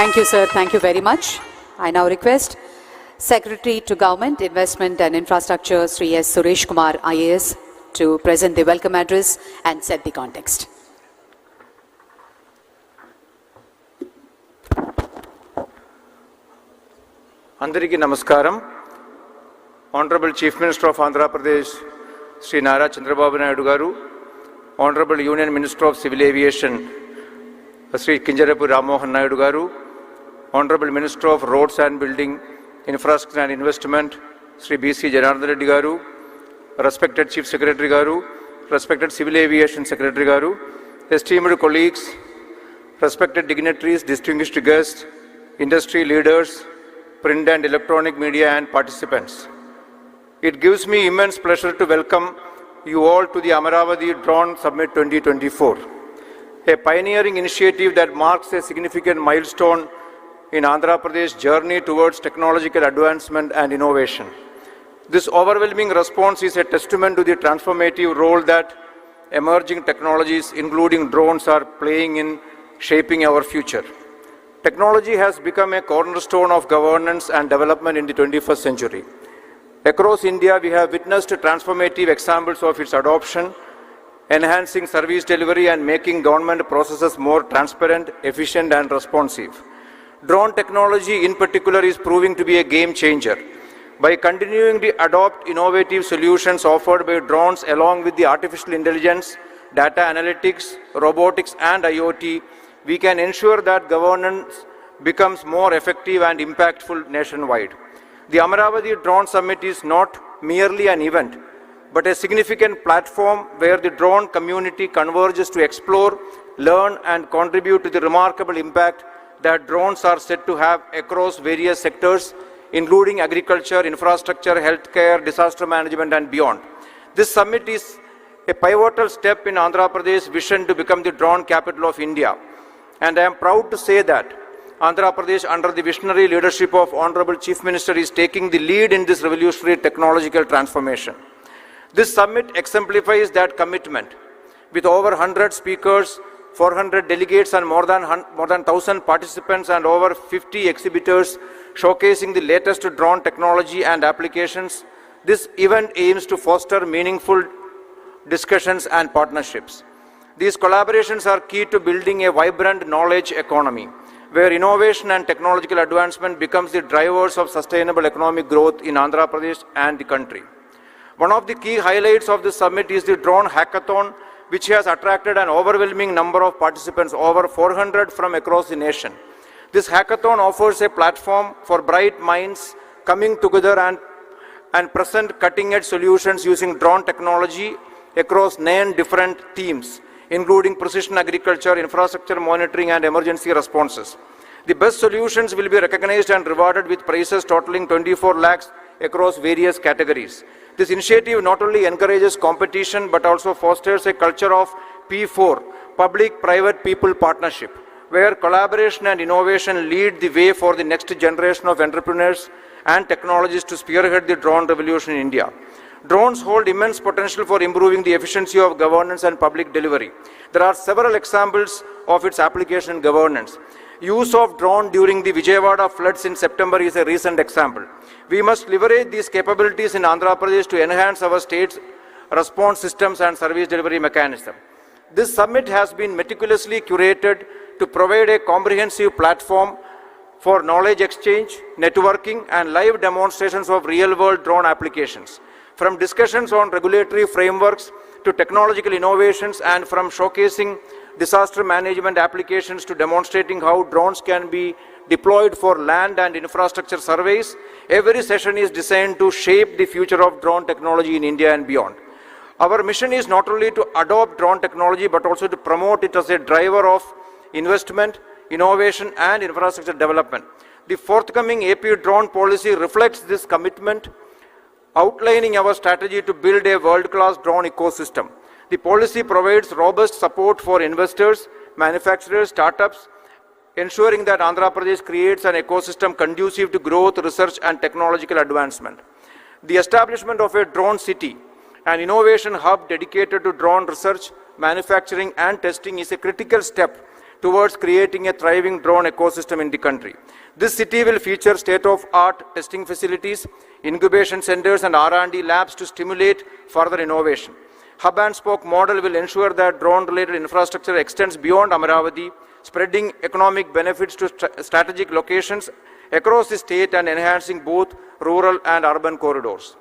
Thank you, sir. Thank you very much. I now request Secretary to Government, Investment and Infrastructure, Sri S. Suresh Kumar, IAS, to present the welcome address and set the context. Andariki Namaskaram. Honorable Chief Minister of Andhra Pradesh, Sri Nara Chandrababu Naidu Garu, Honorable Union Minister of Civil Aviation, Sri Chandrababu Ramohan Naidu Garu, Honorable Minister of Roads and Building, Infrastructure and Investment, Sri B.C. Janardhan Reddy Garu, respected Chief Secretary Garu, respected Civil Aviation Secretary Garu, esteemed colleagues, respected dignitaries, distinguished guests, industry leaders, print and electronic media and participants. It gives me immense pleasure to welcome you all to the Amaravati Drone Summit 2024, a pioneering initiative that marks a significant milestone in Andhra Pradesh's journey towards technological advancement and innovation. This overwhelming response is a testament to the transformative role that emerging technologies, including drones, are playing in shaping our future. Technology has become a cornerstone of governance and development in the 21st century. Across India, we have witnessed transformative examples of its adoption, enhancing service delivery and making government processes more transparent, efficient and responsive. Drone technology in particular is proving to be a game changer. By continuing to adopt innovative solutions offered by drones along with the artificial intelligence, data analytics, robotics and IoT, we can ensure that governance becomes more effective and impactful nationwide. The Amaravati Drone Summit is not merely an event, but a significant platform where the drone community converges to explore, learn and contribute to the remarkable impact that drones are set to have across various sectors, including agriculture, infrastructure, healthcare, disaster management and beyond. This summit is a pivotal step in Andhra Pradesh's vision to become the drone capital of India. And I am proud to say that Andhra Pradesh, under the visionary leadership of Honorable Chief Minister, is taking the lead in this revolutionary technological transformation. This summit exemplifies that commitment. With over 100 speakers, 400 delegates and more than 1,000 participants and over 50 exhibitors showcasing the latest drone technology and applications, this event aims to foster meaningful discussions and partnerships. These collaborations are key to building a vibrant knowledge economy, where innovation and technological advancement becomes the drivers of sustainable economic growth in Andhra Pradesh and the country. One of the key highlights of this summit is the drone hackathon, which has attracted an overwhelming number of participants, over 400 from across the nation. This hackathon offers a platform for bright minds coming together and present cutting-edge solutions using drone technology across 9 different themes, including precision agriculture, infrastructure monitoring and emergency responses. The best solutions will be recognized and rewarded with prizes totaling 24 lakhs across various categories. This initiative not only encourages competition but also fosters a culture of P4, public-private people partnership, where collaboration and innovation lead the way for the next generation of entrepreneurs and technologists to spearhead the drone revolution in India. Drones hold immense potential for improving the efficiency of governance and public delivery. There are several examples of its application in governance. Use of drone during the Vijayawada floods in September is a recent example. We must leverage these capabilities in Andhra Pradesh to enhance our state's response systems and service delivery mechanism. This summit has been meticulously curated to provide a comprehensive platform for knowledge exchange, networking, and live demonstrations of real-world drone applications. From discussions on regulatory frameworks to technological innovations, and from showcasing disaster management applications to demonstrating how drones can be deployed for land and infrastructure surveys, every session is designed to shape the future of drone technology in India and beyond. Our mission is not only to adopt drone technology but also to promote it as a driver of investment, innovation and infrastructure development. The forthcoming AP drone policy reflects this commitment, outlining our strategy to build a world-class drone ecosystem. The policy provides robust support for investors, manufacturers, startups, ensuring that Andhra Pradesh creates an ecosystem conducive to growth, research and technological advancement. The establishment of a drone city, an innovation hub dedicated to drone research, manufacturing and testing, is a critical step towards creating a thriving drone ecosystem in the country. This city will feature state-of-art testing facilities, incubation centers and R&D labs to stimulate further innovation. Hub and spoke model will ensure that drone-related infrastructure extends beyond Amaravati, spreading economic benefits to strategic locations across the state and enhancing both rural and urban corridors.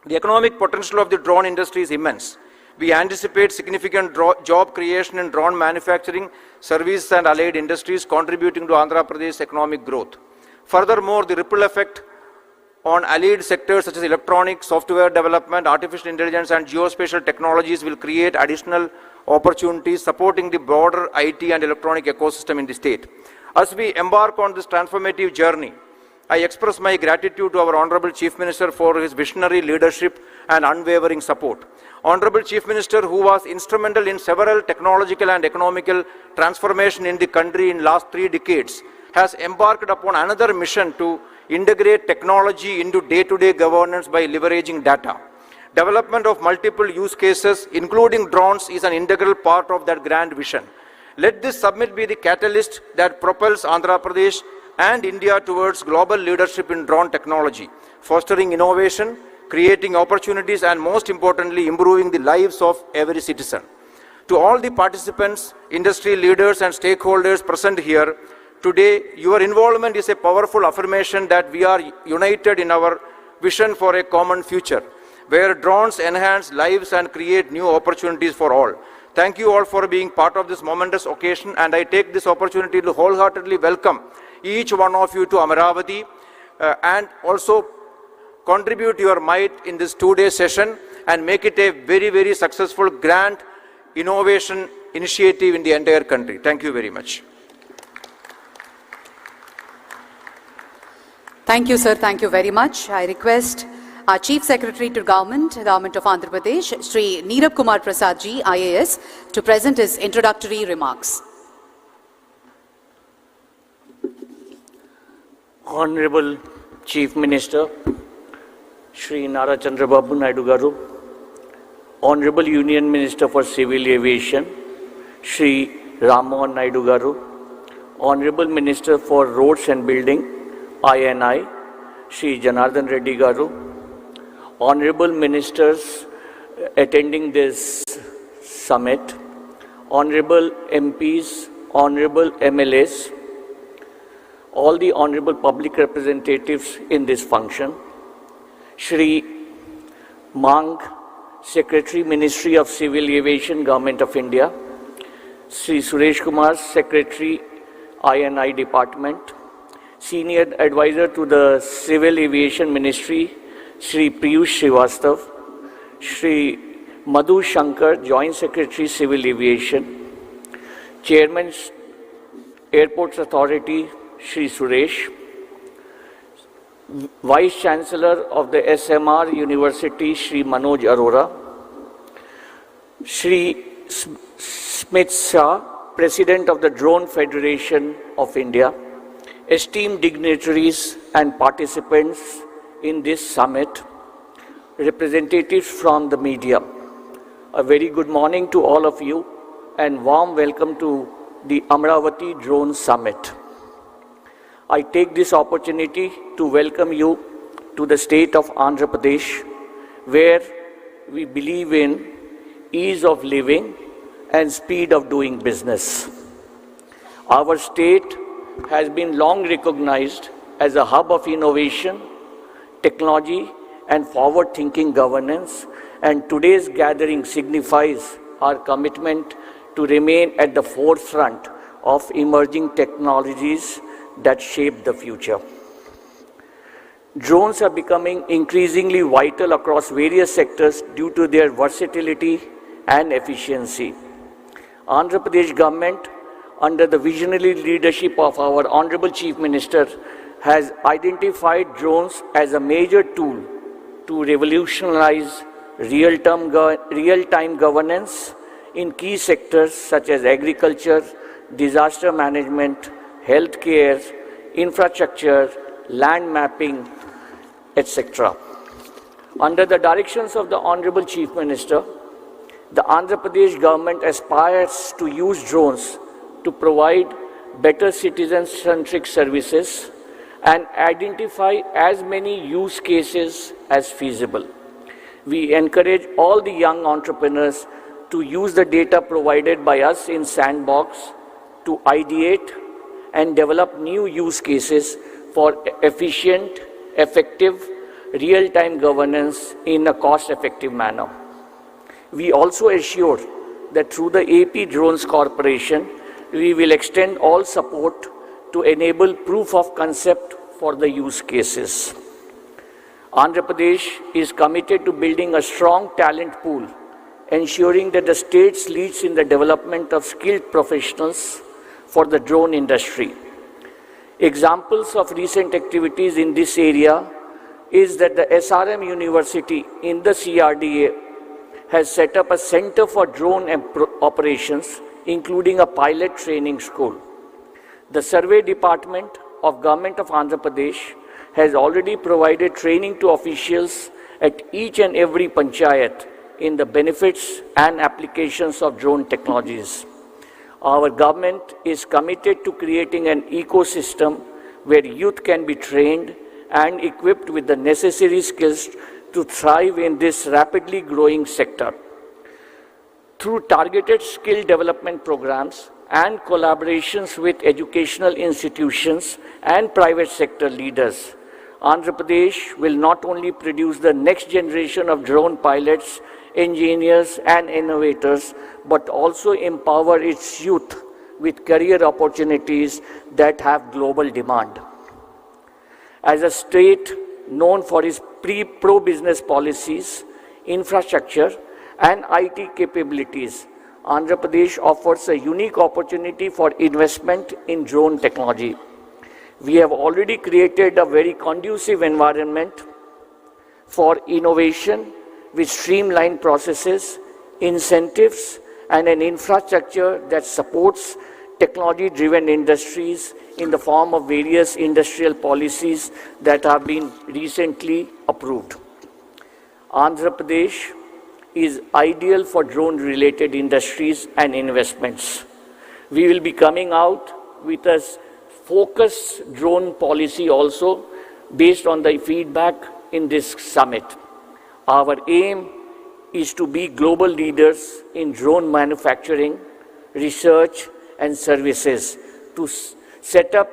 The economic potential of the drone industry is immense. We anticipate significant job creation in drone manufacturing, service and allied industries contributing to Andhra Pradesh's economic growth. Furthermore, the ripple effect on allied sectors such as electronics, software development, artificial intelligence and geospatial technologies will create additional opportunities supporting the broader IT and electronic ecosystem in the state. As we embark on this transformative journey, I express my gratitude to our Honorable Chief Minister for his visionary leadership and unwavering support. Honorable Chief Minister, who was instrumental in several technological and economical transformation in the country in last 3 decades, has embarked upon another mission to integrate technology into day-to-day governance by leveraging data. Development of multiple use cases, including drones, is an integral part of that grand vision. Let this summit be the catalyst that propels Andhra Pradesh and India towards global leadership in drone technology, fostering innovation, creating opportunities, and most importantly, improving the lives of every citizen. To all the participants, industry leaders, and stakeholders present here, today, your involvement is a powerful affirmation that we are united in our vision for a common future, where drones enhance lives and create new opportunities for all. Thank you all for being part of this momentous occasion, and I take this opportunity to wholeheartedly welcome each one of you to Amaravati and also contribute your might in this 2-day session and make it a very, very successful grand innovation initiative in the entire country. Thank you very much. Thank you, sir. Thank you very much. I request our Chief Secretary to Government of Andhra Pradesh, Shri Neerab Kumar Prasad ji, IAS, to present his introductory remarks. Honorable Chief Minister, Shri Nara Chandrababu Naidu Garu, Honorable Union Minister for Civil Aviation, Shri Rammohan Naidu Garu, Honorable Minister for Roads and Building, INI, Shri Janardhan Reddy Garu, Honorable Ministers attending this summit, Honorable MPs, Honorable MLAs, all the Honorable Public Representatives in this function, Shri Mang, Secretary, Ministry of Civil Aviation, Government of India, Shri Suresh Kumar, Secretary, INI Department, Senior Advisor to the Civil Aviation Ministry, Shri Piyush Srivastav, Shri Madhu Shankar, Joint Secretary, Civil Aviation, Chairman, Airports Authority, Shri Suresh, Vice Chancellor of the SMR University, Shri Manoj Arora, Shri Smith Shah, President of the Drone Federation of India, esteemed dignitaries and participants in this summit, representatives from the media. A very good morning to all of you and warm welcome to the Amaravati Drone Summit. I take this opportunity to welcome you to the state of Andhra Pradesh, where we believe in ease of living and speed of doing business. Our state has been long recognized as a hub of innovation, technology, and forward-thinking governance, and today's gathering signifies our commitment to remain at the forefront of emerging technologies that shape the future. Drones are becoming increasingly vital across various sectors due to their versatility and efficiency. Andhra Pradesh government, under the visionary leadership of our Honorable Chief Minister, has identified drones as a major tool to revolutionize real-time governance in key sectors such as agriculture, disaster management, healthcare, infrastructure, land mapping, etc. Under the directions of the Honorable Chief Minister, the Andhra Pradesh government aspires to use drones to provide better citizen-centric services and identify as many use cases as feasible. We encourage all the young entrepreneurs to use the data provided by us in Sandbox to ideate and develop new use cases for efficient, effective, real-time governance in a cost-effective manner. We also assure that through the AP Drones Corporation, we will extend all support to enable proof of concept for the use cases. Andhra Pradesh is committed to building a strong talent pool, ensuring that the state leads in the development of skilled professionals for the drone industry. Examples of recent activities in this area is that the SRM University in the CRDA has set up a center for drone operations, including a pilot training school. The Survey Department of Government of Andhra Pradesh has already provided training to officials at each and every panchayat in the benefits and applications of drone technologies. Our government is committed to creating an ecosystem where youth can be trained and equipped with the necessary skills to thrive in this rapidly growing sector. Through targeted skill development programs and collaborations with educational institutions and private sector leaders, Andhra Pradesh will not only produce the next generation of drone pilots, engineers and innovators, but also empower its youth with career opportunities that have global demand. As a state known for its pro-business policies, infrastructure and IT capabilities, Andhra Pradesh offers a unique opportunity for investment in drone technology. We have already created a very conducive environment for innovation with streamlined processes, incentives, and an infrastructure that supports technology-driven industries in the form of various industrial policies that have been recently approved. Andhra Pradesh is ideal for drone-related industries and investments. We will be coming out with a focused drone policy also based on the feedback in this summit. Our aim is to be global leaders in drone manufacturing, research, and services, to set up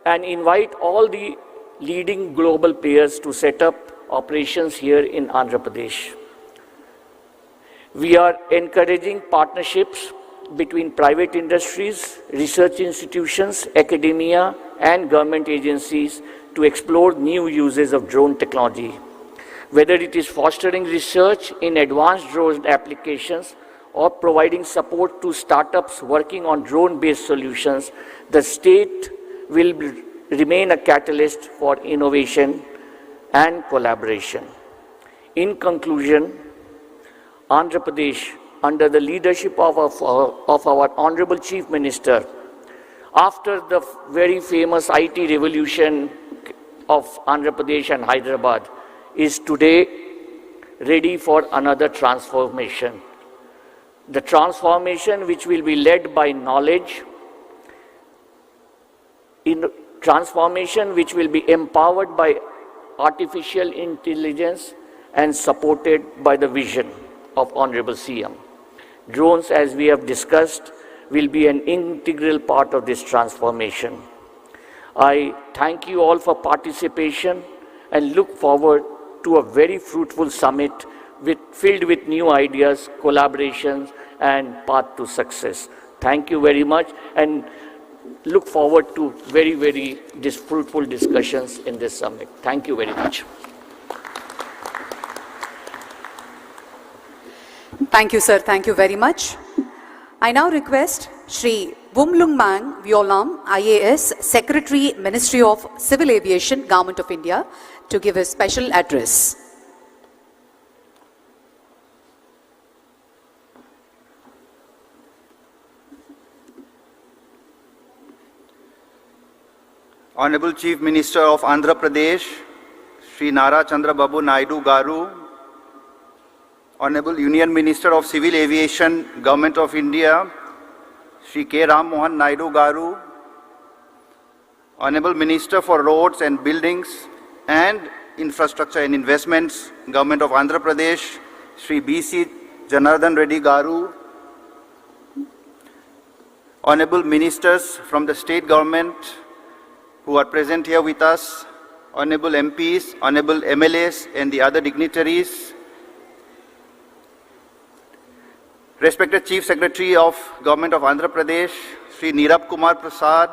and invite all the leading global players to set up operations here in Andhra Pradesh. We are encouraging partnerships between private industries, research institutions, academia, and government agencies to explore new uses of drone technology. Whether it is fostering research in advanced drone applications or providing support to startups working on drone-based solutions, the state will remain a catalyst for innovation and collaboration. In conclusion, Andhra Pradesh, under the leadership of our Honorable Chief Minister, after the very famous IT revolution of Andhra Pradesh and Hyderabad, is today ready for another transformation. The transformation which will be led by knowledge, transformation which will be empowered by artificial intelligence and supported by the vision of Honorable CM. Drones, as we have discussed, will be an integral part of this transformation. I thank you all for participation and look forward to a very fruitful summit filled with new ideas, collaborations, and path to success. Thank you very much, and look forward to very, very fruitful discussions in this summit. Thank you very much. Thank you, sir. Thank you very much. I now request Shri Wumlungmang Violam, IAS, Secretary, Ministry of Civil Aviation, Government of India, to give a special address. Honorable Chief Minister of Andhra Pradesh, Shri Nara Chandrababu Naidu Garu, Honorable Union Minister of Civil Aviation, Government of India, Shri K. Ram Mohan Naidu Garu, Honorable Minister for Roads and Buildings and Infrastructure and Investments, Government of Andhra Pradesh, Shri B.C. Janardhan Reddy Garu, Honorable Ministers from the State Government who are present here with us, Honorable MPs, Honorable MLAs and the other dignitaries, respected Chief Secretary of Government of Andhra Pradesh, Shri Nirab Kumar Prasad,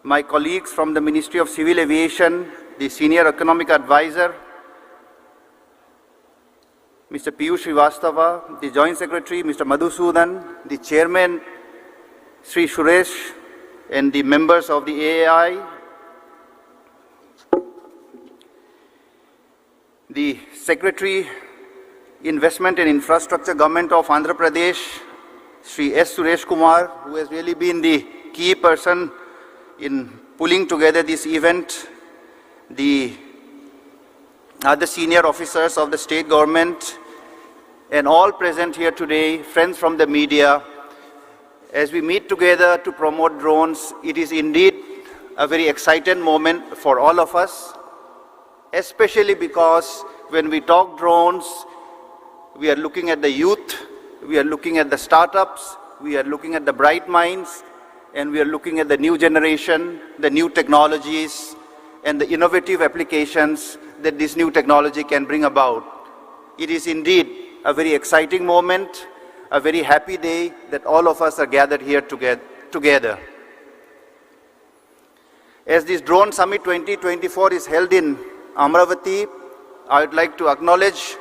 my colleagues from the Ministry of Civil Aviation, the Senior Economic Advisor, Mr. Piyush Srivastava, the Joint Secretary, Mr. Madhusudan, the Chairman, Sri Suresh, and the members of the AAI, the Secretary, Investment and Infrastructure, Government of Andhra Pradesh, Sri S. Suresh Kumar, who has really been the key person in pulling together this event, the other senior officers of the state government, and all present here today, friends from the media. As we meet together to promote drones, it is indeed a very exciting moment for all of us, especially because when we talk drones, we are looking at the youth, we are looking at the startups, we are looking at the bright minds, and we are looking at the new generation, the new technologies, and the innovative applications that this new technology can bring about. It is indeed a very exciting moment, a very happy day that all of us are gathered here together. As this Drone Summit 2024 is held in Amravati, I would like to acknowledge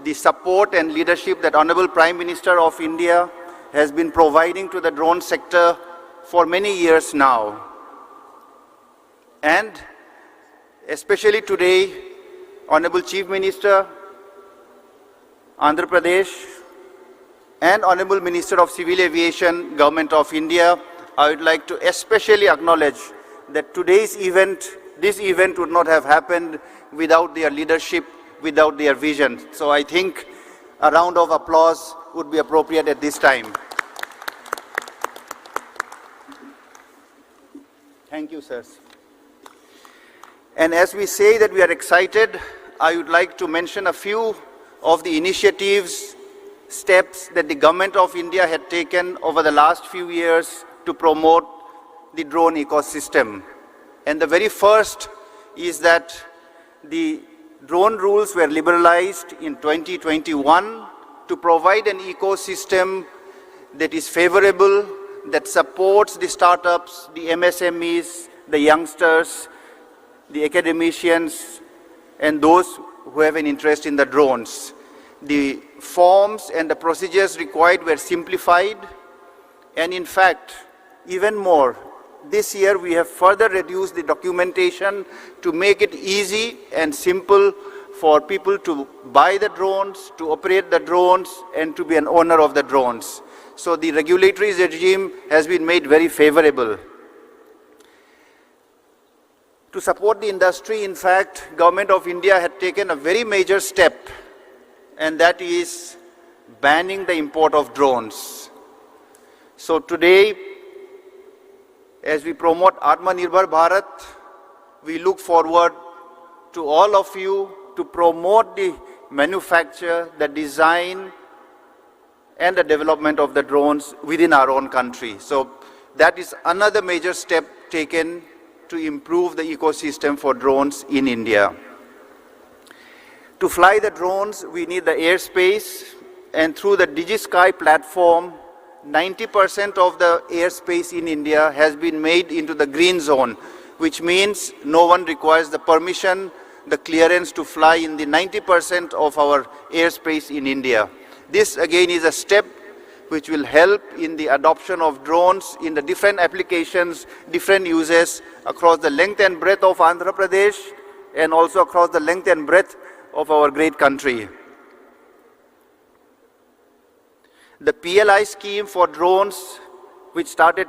the support and leadership that Honorable Prime Minister of India has been providing to the drone sector for many years now. And especially today, Honorable Chief Minister, Andhra Pradesh, and Honorable Minister of Civil Aviation, Government of India, I would like to especially acknowledge that today's event, this event would not have happened without their leadership, without their vision. So I think a round of applause would be appropriate at this time. Thank you, sirs. And as we say that we are excited, I would like to mention a few of the initiatives, steps that the Government of India had taken over the last few years to promote the drone ecosystem. And the very first is that the drone rules were liberalized in 2021 to provide an ecosystem that is favorable, that supports the startups, the MSMEs, the youngsters, the academicians, and those who have an interest in the drones. The forms and the procedures required were simplified, and in fact, even more, this year we have further reduced the documentation to make it easy and simple for people to buy the drones, to operate the drones, and to be an owner of the drones. So the regulatory regime has been made very favorable. To support the industry, in fact, Government of India had taken a very major step, and that is banning the import of drones. So today, as we promote Atmanirbhar Bharat, we look forward to all of you to promote the manufacture, the design, and the development of the drones within our own country. So that is another major step taken to improve the ecosystem for drones in India. To fly the drones, we need the airspace, and through the DigiSky platform, 90% of the airspace in India has been made into the green zone, which means no one requires the permission, the clearance to fly in the 90% of our airspace in India. This again is a step which will help in the adoption of drones in the different applications, different uses across the length and breadth of Andhra Pradesh and also across the length and breadth of our great country. The PLI scheme for drones, which started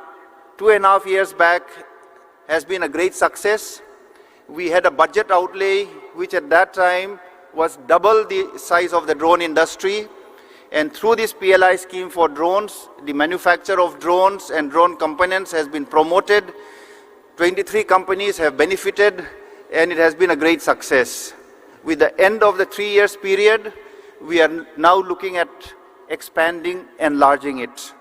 2.5 years back, has been a great success. We had a budget outlay which at that time was double the size of the drone industry, And through this PLI scheme for drones, the manufacture of drones and drone components has been promoted. 23 companies have benefited, and it has been a great success. With the end of the 3 years period, we are now looking at expanding, enlarging it.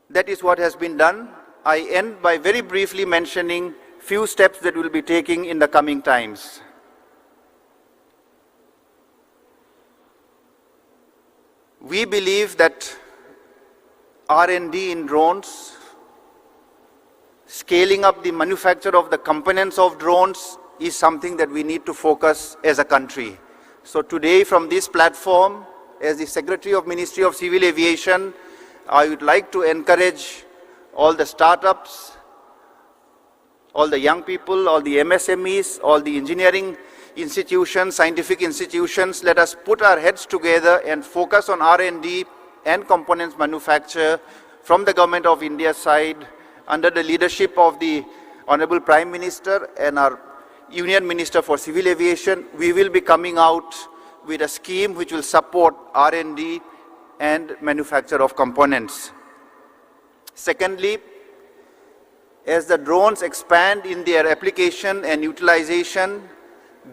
That is what has been done. I end by very briefly mentioning few steps that we'll be taking in the coming times. We believe that R&D in drones, scaling up the manufacture of the components of drones is something that we need to focus as a country. So today from this platform, as the Secretary of Ministry of Civil Aviation, I would like to encourage all the startups, all the young people, all the MSMEs, all the engineering institutions, scientific institutions, let us put our heads together and focus on R&D and components manufacture from the Government of India's side under the leadership of the Honorable Prime Minister and our Union Minister for Civil Aviation. We will be coming out with a scheme which will support R&D and manufacture of components. Secondly, as the drones expand in their application and utilization,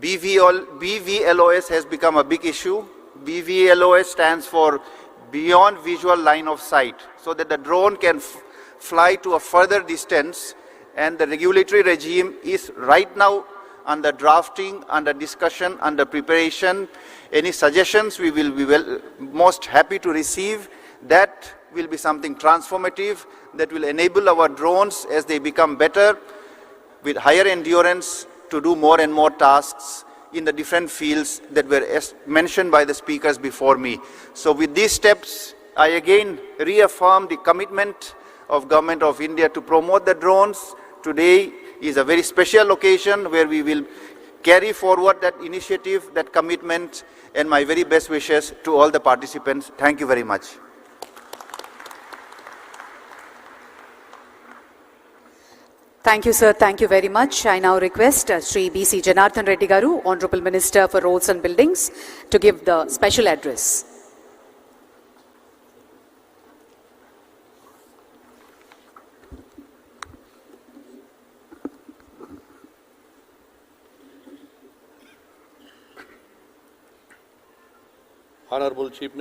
BVLOS has become a big issue. BVLOS stands for Beyond Visual Line of Sight, so that the drone can fly to a further distance, and the regulatory regime is right now under drafting, under discussion, under preparation. Any suggestions we will be most happy to receive. That will be something transformative that will enable our drones as they become better with higher endurance to do more and more tasks in the different fields that were mentioned by the speakers before me. So with these steps, I again reaffirm the commitment of Government of India to promote the drones. Today is a very special occasion where we will carry forward that initiative, that commitment, and my very best wishes to all the participants. Thank you very much. Thank you, sir. Thank you very much. I now request Sri B.C. Janardhan Reddy Garu, Honorable Minister for Roads and Buildings, to give the special address. Honorable Chief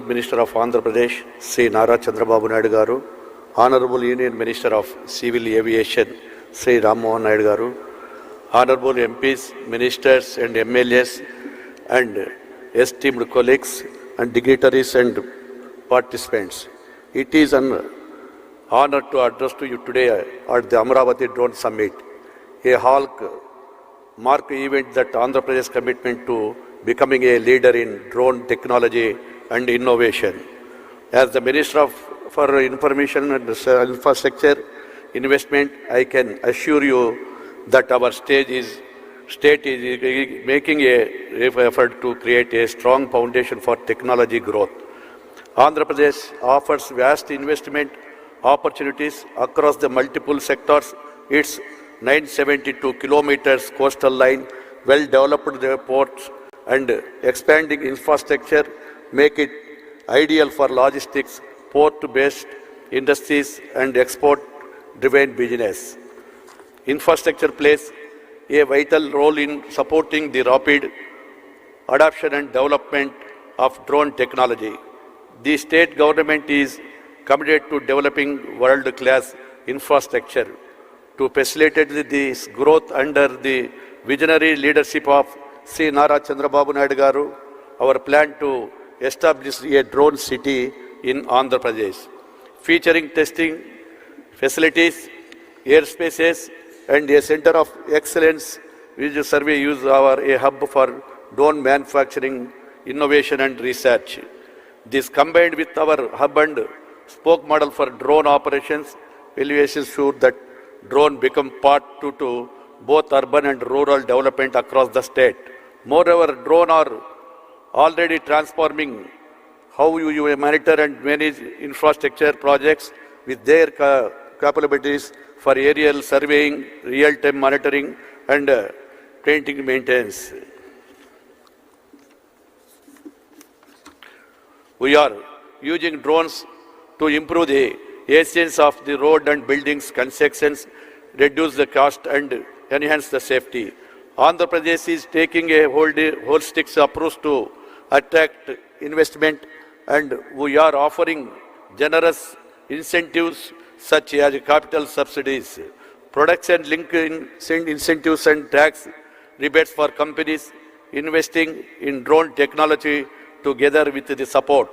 Minister of Andhra Pradesh, Sri Nara Chandrababu Naidu Garu, Honorable Union Minister of Civil Aviation, Sri Ram Mohan Naidu Garu, Honorable MPs, Ministers and MLAs, and esteemed colleagues and dignitaries and participants. It is an honor to address to you today at the Amaravati Drone Summit, a hallmark event that Andhra Pradesh's commitment to becoming a leader in drone technology and innovation. As the Minister for Information and Infrastructure Investment, I can assure you that our state is making an effort to create a strong foundation for technology growth. Andhra Pradesh offers vast investment opportunities across the multiple sectors. Its 972 kilometers coastal line, well-developed ports, and expanding infrastructure make it ideal for logistics, port-based industries, and export-driven business. Infrastructure plays a vital role in supporting the rapid adoption and development of drone technology. The state government is committed to developing world-class infrastructure. To facilitate this growth under the visionary leadership of Sri Nara Chandrababu Naidu Garu, our plan to establish a drone city in Andhra Pradesh, featuring testing facilities, airspaces, and a center of excellence, which survey use a hub for drone manufacturing, innovation, and research. This combined with our hub and spoke model for drone operations will ensure that drone become part to both urban and rural development across the state. Moreover, drones are already transforming how you monitor and manage infrastructure projects with their capabilities for aerial surveying, real-time monitoring, and printing maintenance. We are using drones to improve the efficiency of the road and buildings constructions, reduce the cost and enhance the safety. Andhra Pradesh is taking a holistic approach to attract investment, and we are offering generous incentives such as capital subsidies, production linked incentives and tax rebates for companies investing in drone technology together with the support.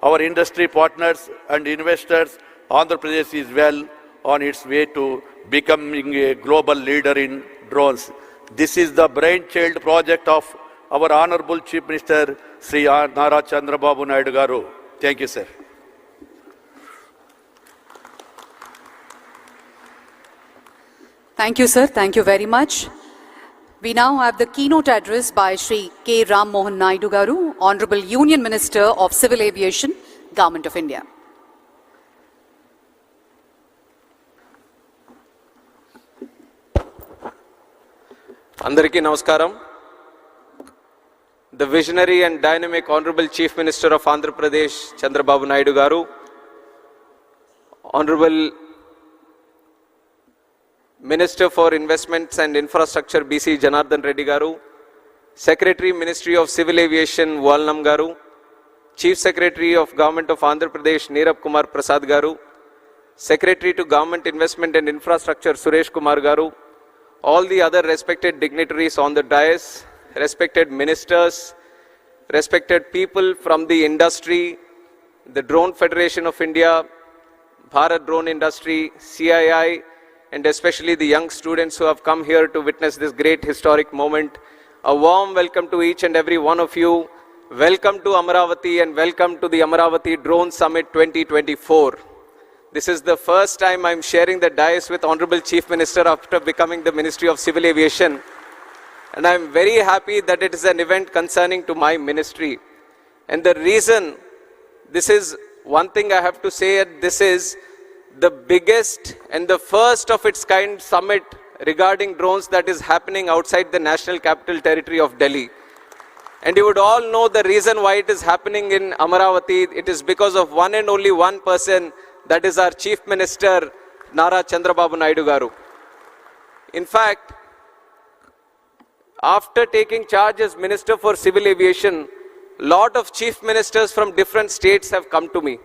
Our industry partners and investors, Andhra Pradesh is well on its way to becoming a global leader in drones. This is the brainchild project of our Honorable Chief Minister, Sri Nara Chandrababu Naidu Garu. Thank you, sir. Thank you, sir. Thank you very much. We now have the keynote address by Sri K. Ram Mohan Naidu Garu, Honorable Union Minister of Civil Aviation, Government of India. Andariki Namaskaram. The visionary and dynamic Honorable Chief Minister of Andhra Pradesh, Chandrababu Naidu Garu, Honorable Minister for Investments and Infrastructure, BC Janardhan Reddy Garu, Secretary, Ministry of Civil Aviation, Valnam Garu, Chief Secretary of Government of Andhra Pradesh, Neerab Kumar Prasad Garu, Secretary to Government Investment and Infrastructure, Suresh Kumar Garu, all the other respected dignitaries on the dais, respected ministers, respected people from the industry, the Drone Federation of India, Bharat Drone Industry, CII, and especially the young students who have come here to witness this great historic moment. A warm welcome to each and every one of you. Welcome to Amaravati and welcome to the Amaravati Drone Summit 2024. This is the first time I'm sharing the dais with Honorable Chief Minister after becoming the Ministry of Civil Aviation. And I'm very happy that it is an event concerning to my ministry. And the reason, this is one thing I have to say, this is the biggest and the first of its kind summit regarding drones that is happening outside the National Capital Territory of Delhi. And you would all know the reason why it is happening in Amaravati. It is because of one and only one person, that is our Chief Minister, Nara Chandrababu Naidu Garu. In fact, after taking charge as Minister for Civil Aviation, lot of chief ministers from different states have come to me.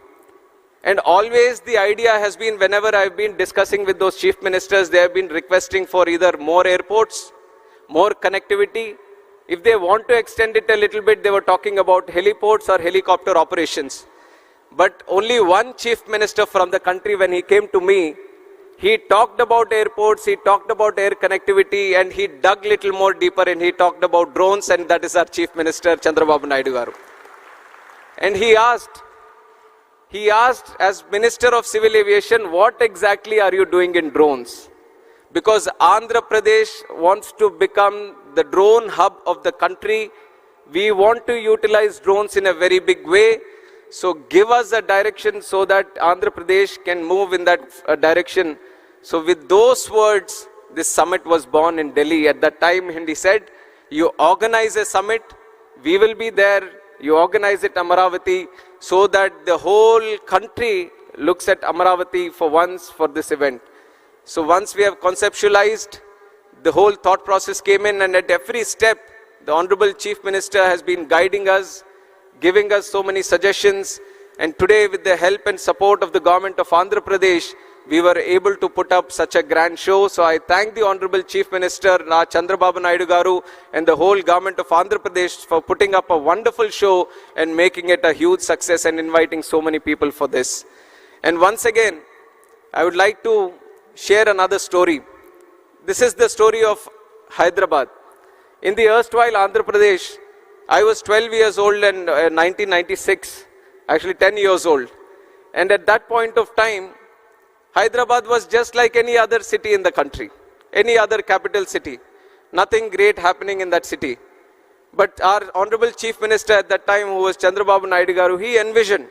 And always the idea has been, whenever I've been discussing with those chief ministers, they have been requesting for either more airports, more connectivity. If they want to extend it a little bit, they were talking about heliports or helicopter operations. But only one chief minister from the country, when he came to me, he talked about airports, he talked about air connectivity, and he dug little more deeper and he talked about drones, and that is our Chief Minister, Chandrababu Naidu Garu. And he asked as Minister of Civil Aviation, what exactly are you doing in drones? Because Andhra Pradesh wants to become the drone hub of the country. We want to utilize drones in a very big way. So give us a direction so that Andhra Pradesh can move in that direction. So with those words, this summit was born in Delhi. At that time, and he said, you organize a summit, we will be there, you organize it Amaravati, so that the whole country looks at Amaravati for once for this event. So once we have conceptualized, the whole thought process came in, and at every step, the Honorable Chief Minister has been guiding us, giving us so many suggestions, and today with the help and support of the government of Andhra Pradesh, we were able to put up such a grand show. So I thank the Honorable Chief Minister, Chandrababu Naidu Garu, and the whole government of Andhra Pradesh for putting up a wonderful show and making it a huge success and inviting so many people for this. And once again, I would like to share another story. This is the story of Hyderabad. In the erstwhile Andhra Pradesh, I was 12 years old in 1996, actually 10 years old. And at that point of time, Hyderabad was just like any other city in the country, any other capital city. Nothing great happening in that city. But our Honorable Chief Minister at that time, who was Chandrababu Naidu Garu, he envisioned,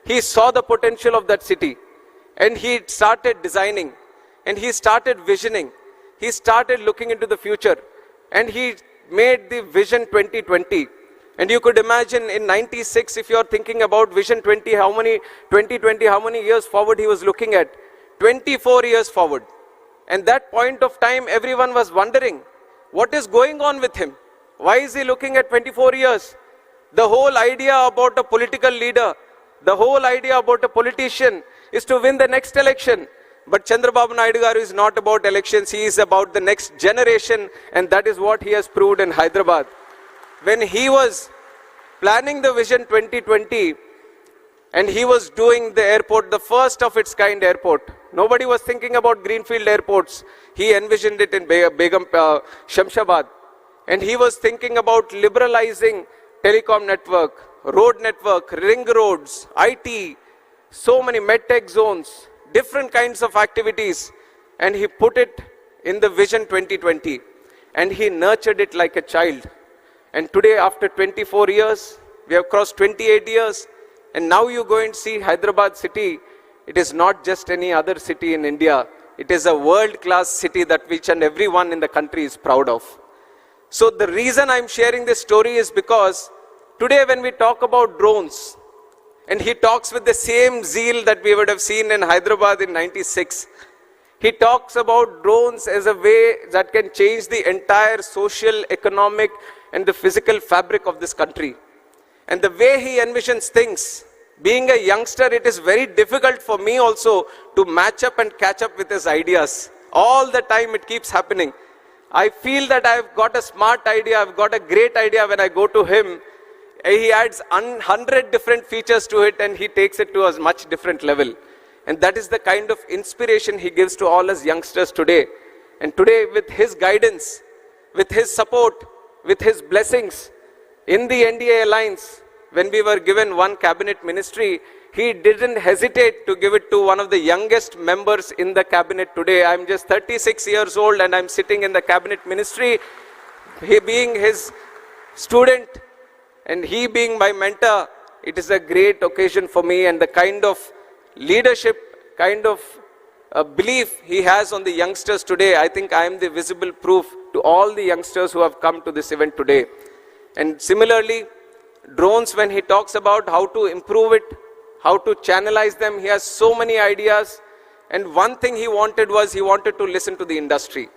he saw the potential of that city. And he started designing, and he started visioning. He started looking into the future. and he made the Vision 2020. And you could imagine in 96, if you're thinking about Vision 2020, how many years forward he was looking at? 24 years forward. And that point of time, everyone was wondering, what is going on with him? Why is he looking at 24 years? The whole idea about a political leader, the whole idea about a politician is to win the next election. But Chandrababu Naidu Garu is not about elections, he is about the next generation, and that is what he has proved in Hyderabad. When he was planning the Vision 2020, and he was doing the airport, the first of its kind airport. Nobody was thinking about greenfield airports. He envisioned it in Shamshabad. And he was thinking about liberalizing telecom network, road network, ring roads, IT, so many medtech zones, different kinds of activities. And he put it in the Vision 2020. And he nurtured it like a child. And today, after 24 years, we have crossed 28 years. And now you go and see Hyderabad city. It is not just any other city in India. It is a world-class city that each and everyone in the country is proud of. So the reason I'm sharing this story is because today when we talk about drones, and he talks with the same zeal that we would have seen in Hyderabad in 96, he talks about drones as a way that can change the entire social, economic, and the physical fabric of this country. And the way he envisions things, being a youngster, it is very difficult for me also to match up and catch up with his ideas. All the time it keeps happening. I feel that I've got a smart idea, I've got a great idea when I go to him. He adds 100 different features to it and he takes it to a much different level. And that is the kind of inspiration he gives to all us youngsters today. And today with his guidance, with his support, with his blessings, in the NDA alliance, when we were given one cabinet ministry, he didn't hesitate to give it to one of the youngest members in the cabinet today. I'm just 36 years old and I'm sitting in the cabinet ministry. He being his student and he being my mentor, it is a great occasion for me, and the kind of leadership, kind of belief he has on the youngsters today, I think I am the visible proof to all the youngsters who have come to this event today. And similarly, drones, when he talks about how to improve it, how to channelize them, he has so many ideas. And one thing he wanted was he wanted to listen to the industry.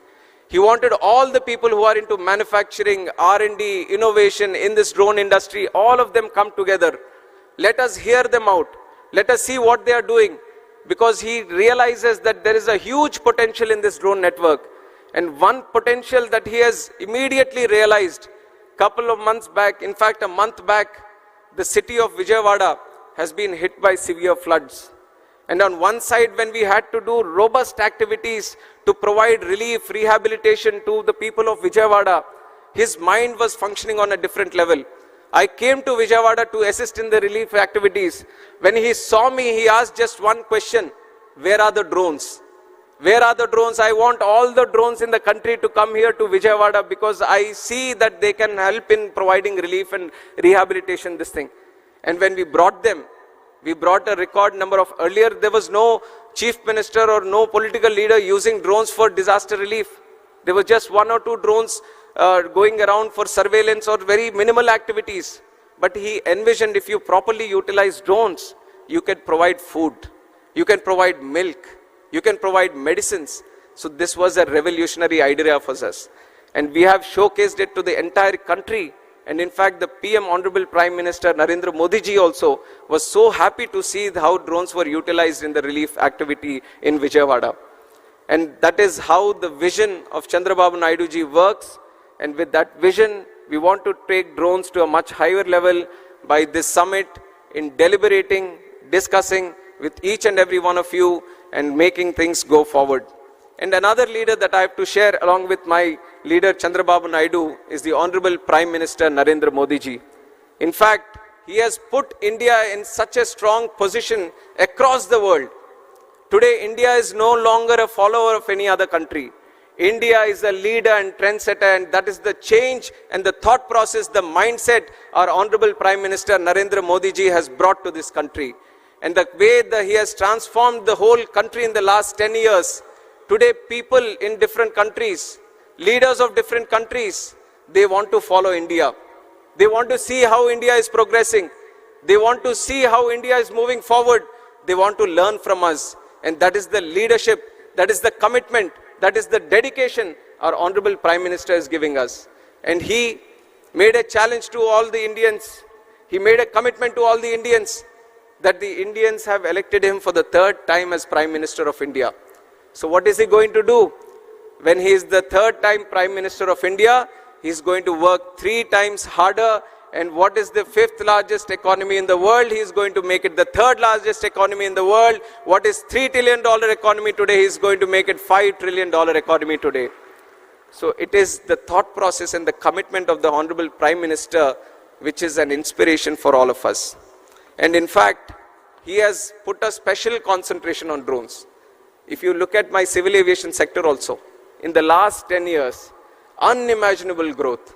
He wanted all the people who are into manufacturing, R&D, innovation in this drone industry, all of them come together. Let us hear them out. Let us see what they are doing. Because he realizes that there is a huge potential in this drone network. And one potential that he has immediately realized, couple of months back, in fact a month back, the city of Vijayawada has been hit by severe floods. And on one side, when we had to do robust activities to provide relief, rehabilitation to the people of Vijayawada, his mind was functioning on a different level. I came to Vijayawada to assist in the relief activities. When he saw me, he asked just one question: where are the drones? Where are the drones? I want all the drones in the country to come here to Vijayawada because I see that they can help in providing relief and rehabilitation, this thing. And when we brought them, we brought a record number of, earlier there was no chief minister or no political leader using drones for disaster relief. There was just 1 or 2 drones going around for surveillance or very minimal activities. But he envisioned if you properly utilize drones, you can provide food, you can provide milk, you can provide medicines. So this was a revolutionary idea for us. And we have showcased it to the entire country. And in fact, the PM, Honorable Prime Minister Narendra Modi ji also was so happy to see how drones were utilized in the relief activity in Vijayawada. And that is how the vision of Chandrababu Naidu ji works. And with that vision, we want to take drones to a much higher level by this summit in deliberating, discussing with each and every one of you and making things go forward. And another leader that I have to share along with my leader Chandrababu Naidu is the Honorable Prime Minister Narendra Modi ji. In fact, he has put India in such a strong position across the world. Today, India is no longer a follower of any other country. India is a leader and trendsetter, and that is the change and the thought process, the mindset our Honorable Prime Minister Narendra Modi ji has brought to this country. And the way that he has transformed the whole country in the last 10 years. Today, people in different countries, leaders of different countries, they want to follow India. They want to see how India is progressing. They want to see how India is moving forward. They want to learn from us. And that is the leadership, that is the commitment, that is the dedication our Honorable Prime Minister is giving us. And he made a challenge to all the Indians. He made a commitment to all the Indians that the Indians have elected him for the third time as Prime Minister of India. So what is he going to do? When he is the third time Prime Minister of India, he is going to work 3 times harder. And what is the 5th largest economy in the world? He is going to make it the 3rd largest economy in the world. What is $3 trillion economy today? He is going to make it $5 trillion economy today. So it is the thought process and the commitment of the Honorable Prime Minister which is an inspiration for all of us. And in fact, he has put a special concentration on drones. If you look at my civil aviation sector also, in the last 10 years, unimaginable growth.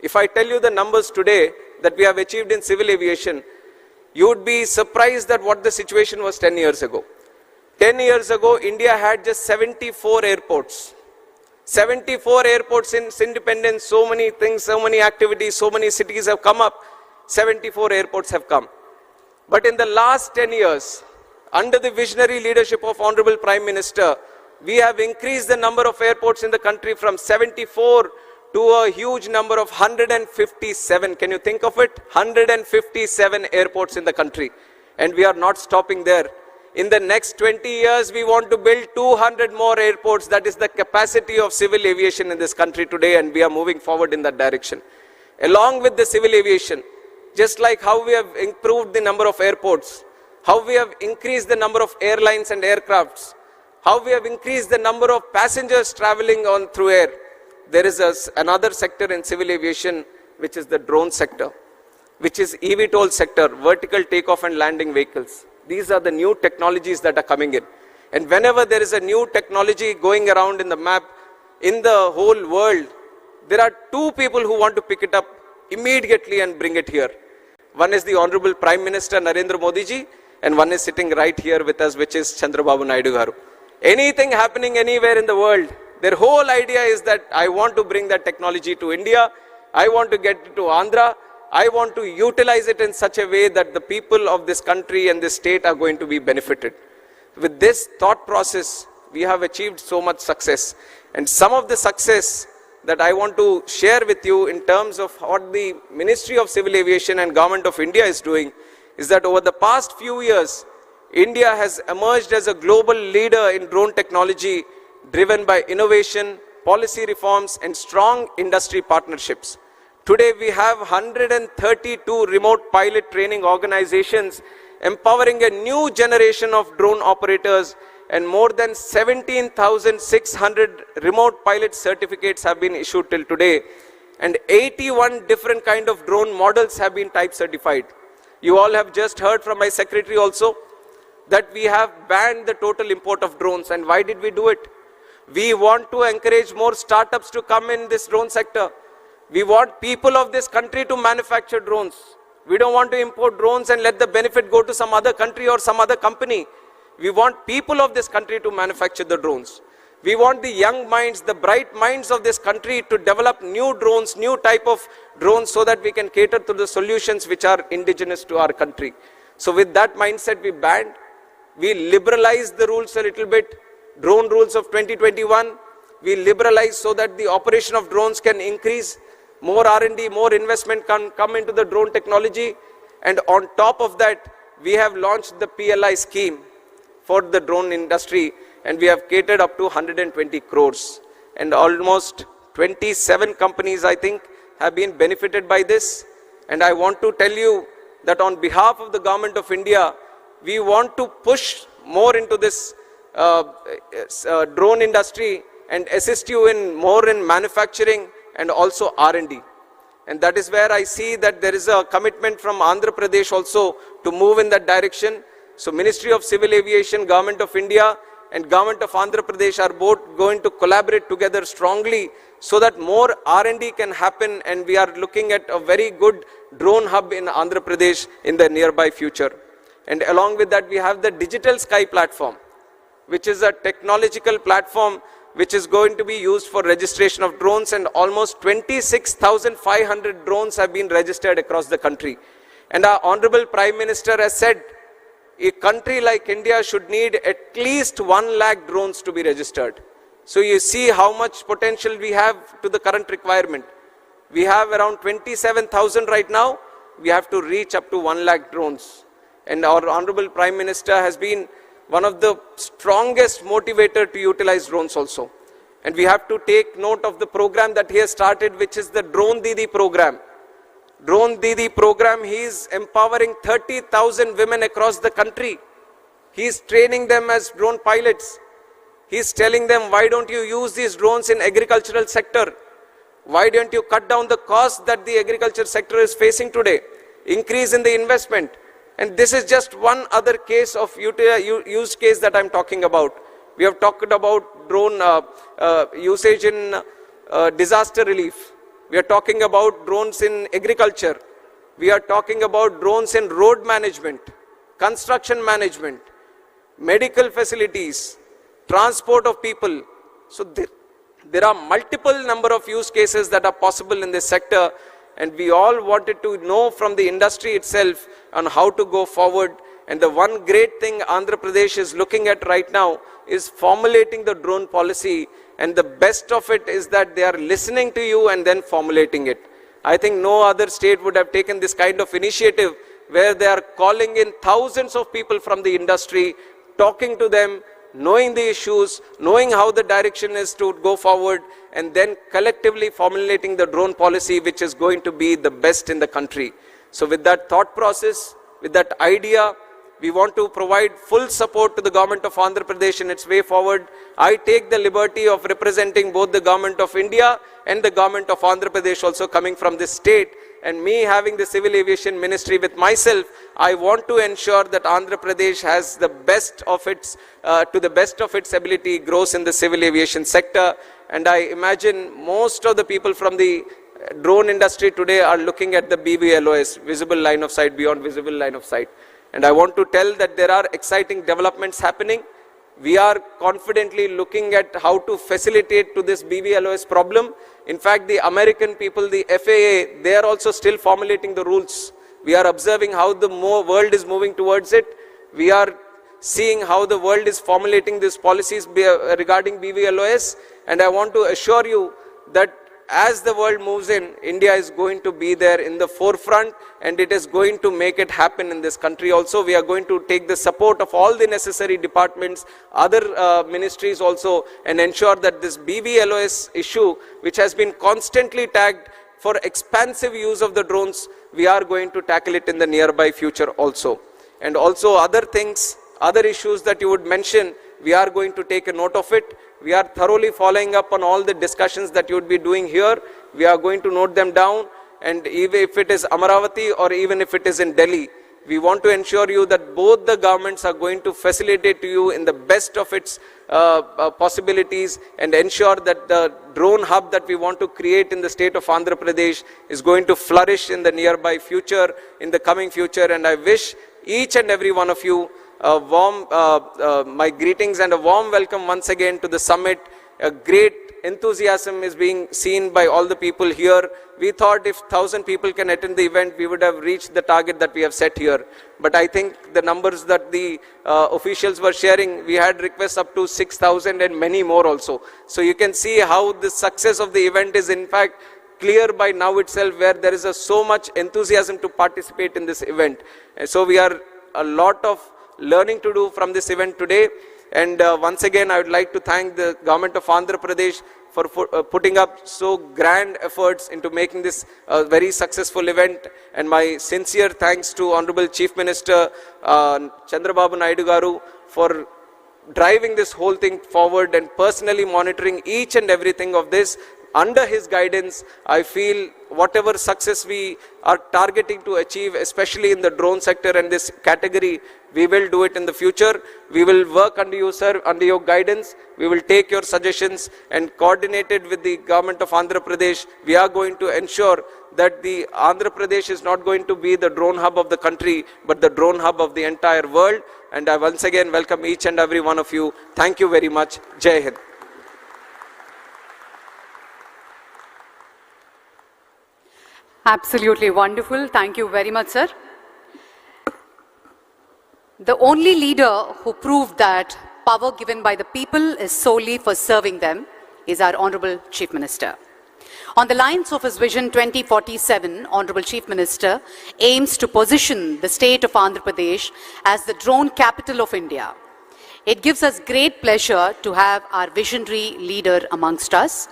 If I tell you the numbers today that we have achieved in civil aviation, you would be surprised at what the situation was 10 years ago. 10 years ago, India had just 74 airports. 74 airports in its independence, so many things, so many activities, so many cities have come up. 74 airports have come. But in the last 10 years, under the visionary leadership of Honorable Prime Minister, we have increased the number of airports in the country from 74 to a huge number of 157. Can you think of it? 157 airports in the country. And we are not stopping there. In the next 20 years, we want to build 200 more airports. That is the capacity of civil aviation in this country today, and we are moving forward in that direction. Along with the civil aviation, just like how we have improved the number of airports, how we have increased the number of airlines and aircrafts, how we have increased the number of passengers traveling on through air, there is another sector in civil aviation, which is the drone sector, which is eVTOL sector, vertical takeoff and landing vehicles. These are the new technologies that are coming in. And whenever there is a new technology going around in the map, in the whole world, there are 2 people who want to pick it up immediately and bring it here. One is the Honorable Prime Minister Narendra Modi ji, and one is sitting right here with us, which is Chandrababu Naidu garu. Anything happening anywhere in the world, their whole idea is that I want to bring that technology to India, I want to get it to Andhra, I want to utilize it in such a way that the people of this country and this state are going to be benefited. With this thought process, we have achieved so much success. And some of the success that I want to share with you in terms of what the Ministry of Civil Aviation and Government of India is doing is that over the past few years, India has emerged as a global leader in drone technology driven by innovation, policy reforms, and strong industry partnerships. Today we have 132 remote pilot training organizations empowering a new generation of drone operators, and more than 17,600 remote pilot certificates have been issued till today, and 81 different kind of drone models have been type certified. You all have just heard from my secretary also that we have banned the total import of drones. And why did we do it? We want to encourage more startups to come in this drone sector. We want people of this country to manufacture drones. We don't want to import drones and let the benefit go to some other country or some other company. We want people of this country to manufacture the drones. We want the young minds, the bright minds of this country to develop new drones, new type of drones, so that we can cater to the solutions which are indigenous to our country. So with that mindset, we banned. We liberalized the rules a little bit. Drone rules of 2021, we liberalized so that the operation of drones can increase. More R&D, more investment can come into the drone technology. And on top of that, we have launched the PLI scheme for the drone industry, and we have catered up to 120 crores. And almost 27 companies, I think, have been benefited by this. And I want to tell you that on behalf of the Government of India, we want to push more into this drone industry and assist you in more in manufacturing and also R&D. And that is where I see that there is a commitment from Andhra Pradesh also to move in that direction. So Ministry of Civil Aviation, Government of India and Government of Andhra Pradesh are both going to collaborate together strongly so that more R&D can happen, and we are looking at a very good drone hub in Andhra Pradesh in the nearby future. And along with that, we have the Digital Sky platform, which is a technological platform which is going to be used for registration of drones, and almost 26,500 drones have been registered across the country. And our Honorable Prime Minister has said a country like India should need at least 1 lakh drones to be registered. So you see how much potential we have to the current requirement. We have around 27,000 right now. We have to reach up to 1 lakh drones. And our Honorable Prime Minister has been one of the strongest motivator to utilize drones also. And we have to take note of the program that he has started, which is the Drone Didi program. Drone Didi program, he is empowering 30,000 women across the country. He is training them as drone pilots. He is telling them, why don't you use these drones in agricultural sector? Why don't you cut down the cost that the agriculture sector is facing today? Increase in the investment. And this is just one other case of use case that I'm talking about. We have talked about drone usage in disaster relief. We are talking about drones in agriculture. We are talking about drones in road management, construction management, medical facilities, transport of people. So there are multiple number of use cases that are possible in this sector, and we all wanted to know from the industry itself on how to go forward. And the one great thing Andhra Pradesh is looking at right now is formulating the drone policy, and the best of it is that they are listening to you and then formulating it. I think no other state would have taken this kind of initiative where they are calling in thousands of people from the industry, talking to them, knowing the issues, knowing how the direction is to go forward, and then collectively formulating the drone policy, which is going to be the best in the country. So with that thought process, with that idea, we want to provide full support to the government of Andhra Pradesh in its way forward. I take the liberty of representing both the government of India and the government of Andhra Pradesh also coming from this state. And me having the Civil Aviation Ministry with myself, I want to ensure that Andhra Pradesh has the best of its, to the best of its ability, grows in the civil aviation sector. And I imagine most of the people from the drone industry today are looking at the BVLOS, visible line of sight, beyond visible line of sight. And I want to tell that there are exciting developments happening. We are confidently looking at how to facilitate to this BVLOS problem. In fact, the American people, the FAA, they are also still formulating the rules. We are observing how the world is moving towards it. We are seeing how the world is formulating these policies regarding BVLOS. And I want to assure you that as the world moves in, India is going to be there in the forefront, and it is going to make it happen in this country also. We are going to take the support of all the necessary departments, other ministries also, and ensure that this BVLOS issue, which has been constantly tagged for expansive use of the drones, we are going to tackle it in the nearby future also. And also other things, other issues that you would mention, we are going to take a note of it. We are thoroughly following up on all the discussions that you would be doing here. We are going to note them down, and even if it is Amaravati or even if it is in Delhi, we want to ensure you that both the governments are going to facilitate to you in the best of its possibilities, and ensure that the drone hub that we want to create in the state of Andhra Pradesh is going to flourish in the nearby future, in the coming future. And I wish each and every one of you a warm, my greetings and a warm welcome once again to the summit. A great enthusiasm is being seen by all the people here. We thought if 1,000 people can attend the event, we would have reached the target that we have set here. But I think the numbers that the officials were sharing, we had requests up to 6,000 and many more also. So you can see how the success of the event is in fact clear by now itself, where there is so much enthusiasm to participate in this event. And so we are a lot of learning to do from this event today. And once again, I would like to thank the government of Andhra Pradesh for putting up so grand efforts into making this a very successful event. And my sincere thanks to Honorable Chief Minister Chandrababu Naidu Garu for driving this whole thing forward and personally monitoring each and everything of this. Under his guidance, I feel whatever success we are targeting to achieve, especially in the drone sector and this category, we will do it in the future. We will work under you, sir, under your guidance. We will take your suggestions, and coordinated with the government of Andhra Pradesh, we are going to ensure that the Andhra Pradesh is not going to be the drone hub of the country, but the drone hub of the entire world. And I once again welcome each and every one of you. Thank you very much. Jai Hind. Absolutely wonderful. Thank you very much, sir. The only leader who proved that power given by the people is solely for serving them is our Honorable Chief Minister. On the lines of his Vision 2047, Honorable Chief Minister aims to position the state of Andhra Pradesh as the drone capital of India. It gives us great pleasure to have our visionary leader amongst us.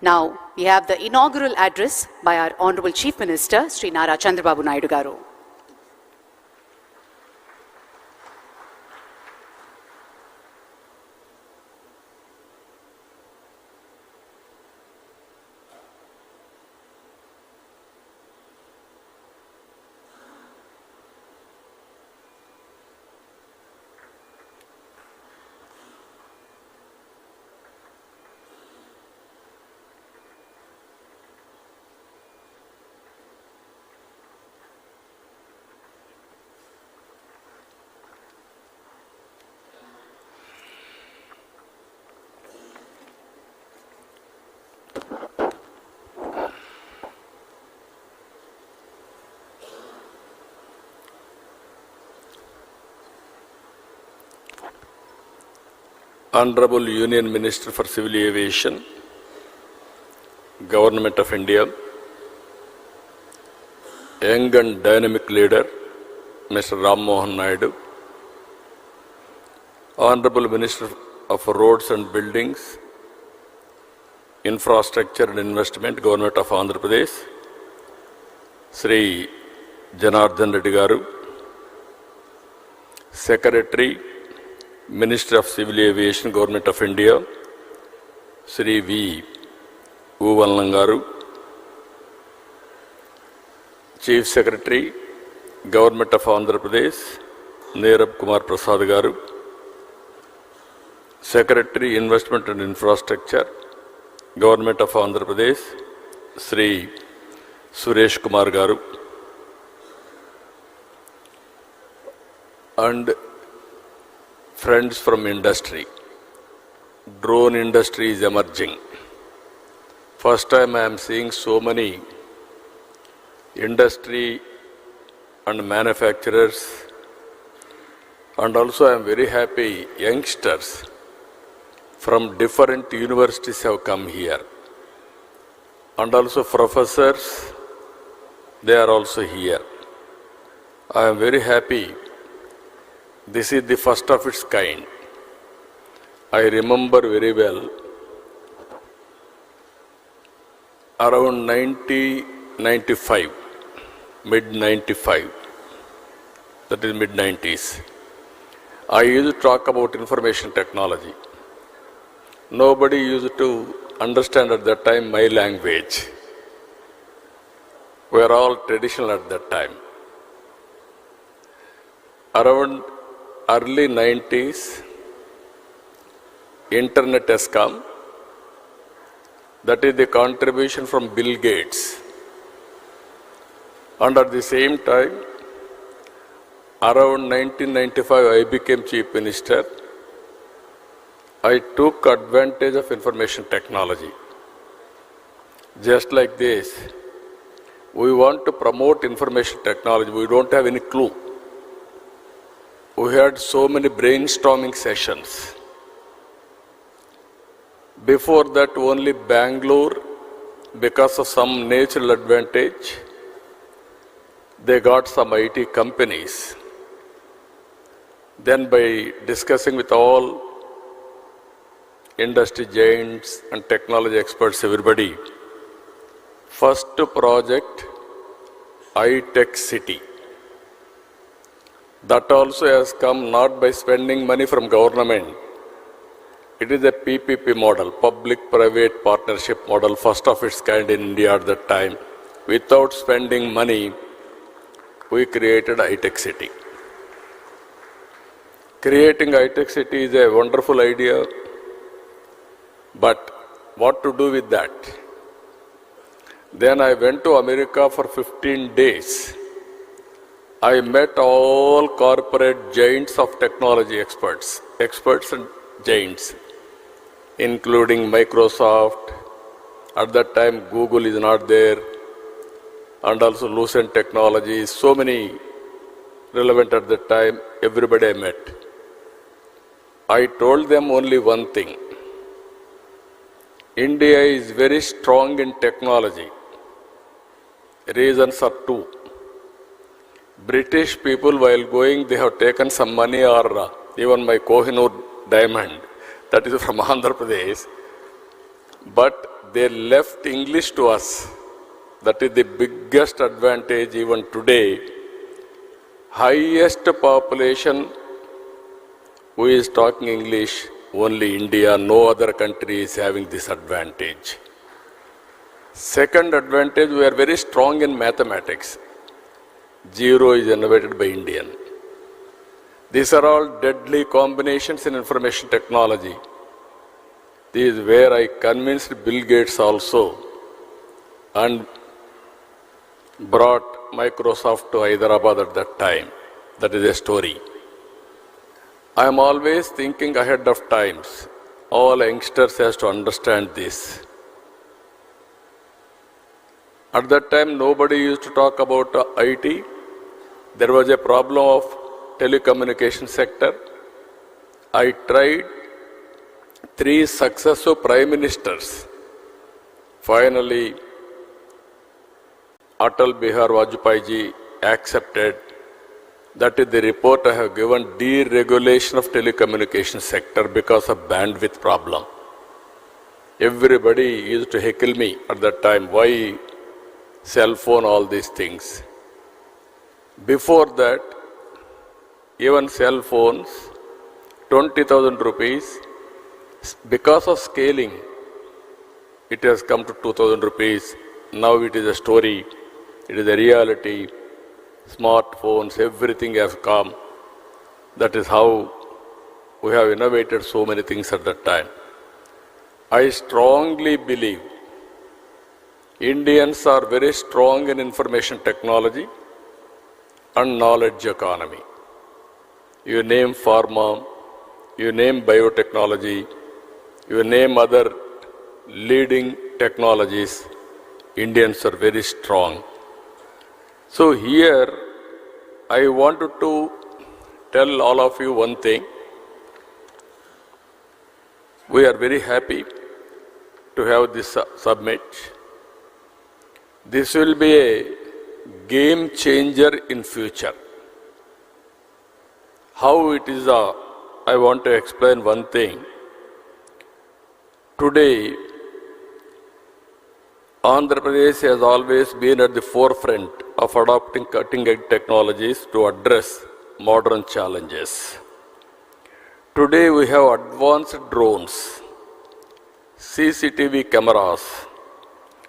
Now, we have the inaugural address by our Honorable Chief Minister, Sri Nara Chandrababu Naidu Garu. Honorable Union Minister for Civil Aviation, Government of India, young and dynamic leader, Mr. Ram Mohan Naidu, Honorable Minister of Roads and Buildings, Infrastructure and Investment, Government of Andhra Pradesh, Sri Janardhan Reddy Garu, Secretary, Minister of Civil Aviation, Government of India, Sri V. Uvallan Garu, Chief Secretary, Government of Andhra Pradesh, Nerab Kumar Prasad Garu, Secretary, Investment and Infrastructure, Government of Andhra Pradesh, Sri Suresh Kumar Garu, and friends from industry. Drone industry is emerging. First time I am seeing so many industry and manufacturers, and also I am very happy youngsters from different universities have come here, and also professors, they are also here. I am very happy. This is the first of its kind. I remember very well, around 1995, mid-95, that is mid-90s, I used to talk about information technology. Nobody used to understand at that time my language. We are all traditional at that time. Around early 90s, internet has come. That is the contribution from Bill Gates. And at the same time, around 1995, I became Chief Minister. I took advantage of information technology. Just like this, we want to promote information technology. We don't have any clue. We had so many brainstorming sessions. Before that, only Bangalore, because of some natural advantage, they got some IT companies. Then by discussing with all industry giants and technology experts, everybody, first project, iTech City. That also has come not by spending money from government. It is a PPP model, public-private partnership model, first of its kind in India at that time. Without spending money, we created iTech City. Creating iTech City is a wonderful idea, but what to do with that? Then I went to America for 15 days. I met all corporate giants of technology experts and giants, including Microsoft. At that time, Google is not there. and also Lucent Technologies, so many relevant at that time, everybody I met. I told them only one thing. India is very strong in technology. Reasons are two. British people, while going, they have taken some money, or even my Kohinoor diamond, that is from Andhra Pradesh, but they left English to us. That is the biggest advantage even today. Highest population who is talking English, only India, no other country is having this advantage. Second advantage, we are very strong in mathematics. Zero is innovated by Indian. These are all deadly combinations in information technology. This is where I convinced Bill Gates also and brought Microsoft to Hyderabad at that time. That is a story. I am always thinking ahead of times. All youngsters has to understand this. At that time, nobody used to talk about IT. There was a problem of telecommunication sector. I tried 3 successive prime ministers. Finally, Atal Bihar Vajpayee ji accepted. That is the report I have given, deregulation of telecommunication sector because of bandwidth problem. Everybody used to heckle me at that time. Why cell phone, all these things. Before that, even cell phones, 20,000 rupees, because of scaling, it has come to 2,000 rupees. Now it is a story, it is a reality. Smartphones, everything has come. That is how we have innovated so many things at that time. I strongly believe Indians are very strong in information technology and knowledge economy. You name pharma, you name biotechnology, you name other leading technologies, Indians are very strong. So here, I wanted to tell all of you one thing. We are very happy to have this summit. This will be a game changer in future. How it is, I want to explain one thing. Today, Andhra Pradesh has always been at the forefront of adopting cutting-edge technologies to address modern challenges. Today we have advanced drones, CCTV cameras,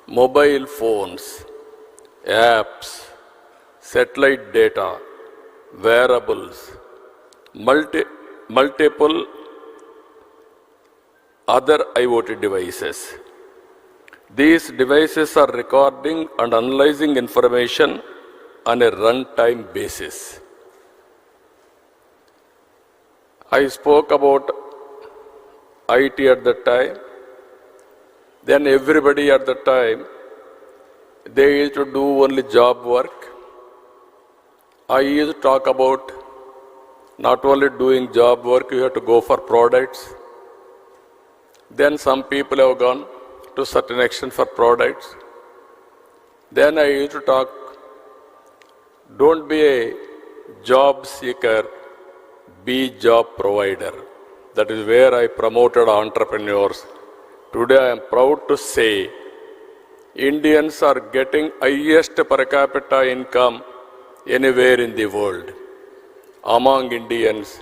mobile phones, apps, satellite data, wearables, multiple other IoT devices. These devices are recording and analyzing information on a runtime basis. I spoke about IT at that time. Then everybody at that time, they used to do only job work. I used to talk about not only doing job work, you have to go for products. Then some people have gone to certain extent for products. Then I used to talk, don't be a job seeker, be job provider. That is where I promoted entrepreneurs. Today I am proud to say, Indians are getting highest per capita income anywhere in the world. Among Indians,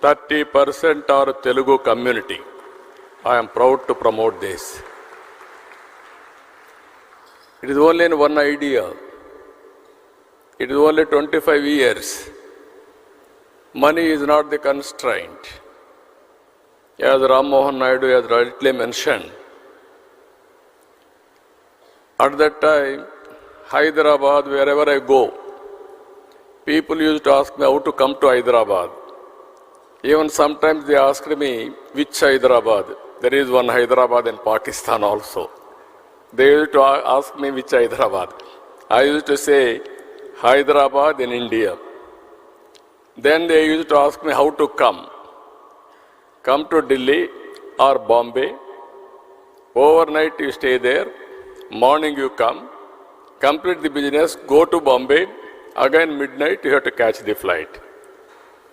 30% are Telugu community. I am proud to promote this. It is only in one idea. It is only 25 years. Money is not the constraint. As Ram Mohan Naidu has rightly mentioned, at that time, Hyderabad, wherever I go, people used to ask me how to come to Hyderabad. Even sometimes they asked me, which Hyderabad? There is one Hyderabad in Pakistan also. They used to ask me which Hyderabad. I used to say Hyderabad in India. Then they used to ask me how to come. Come to Delhi or Bombay. Overnight you stay there. Morning you come. Complete the business. Go to Bombay. Again midnight you have to catch the flight.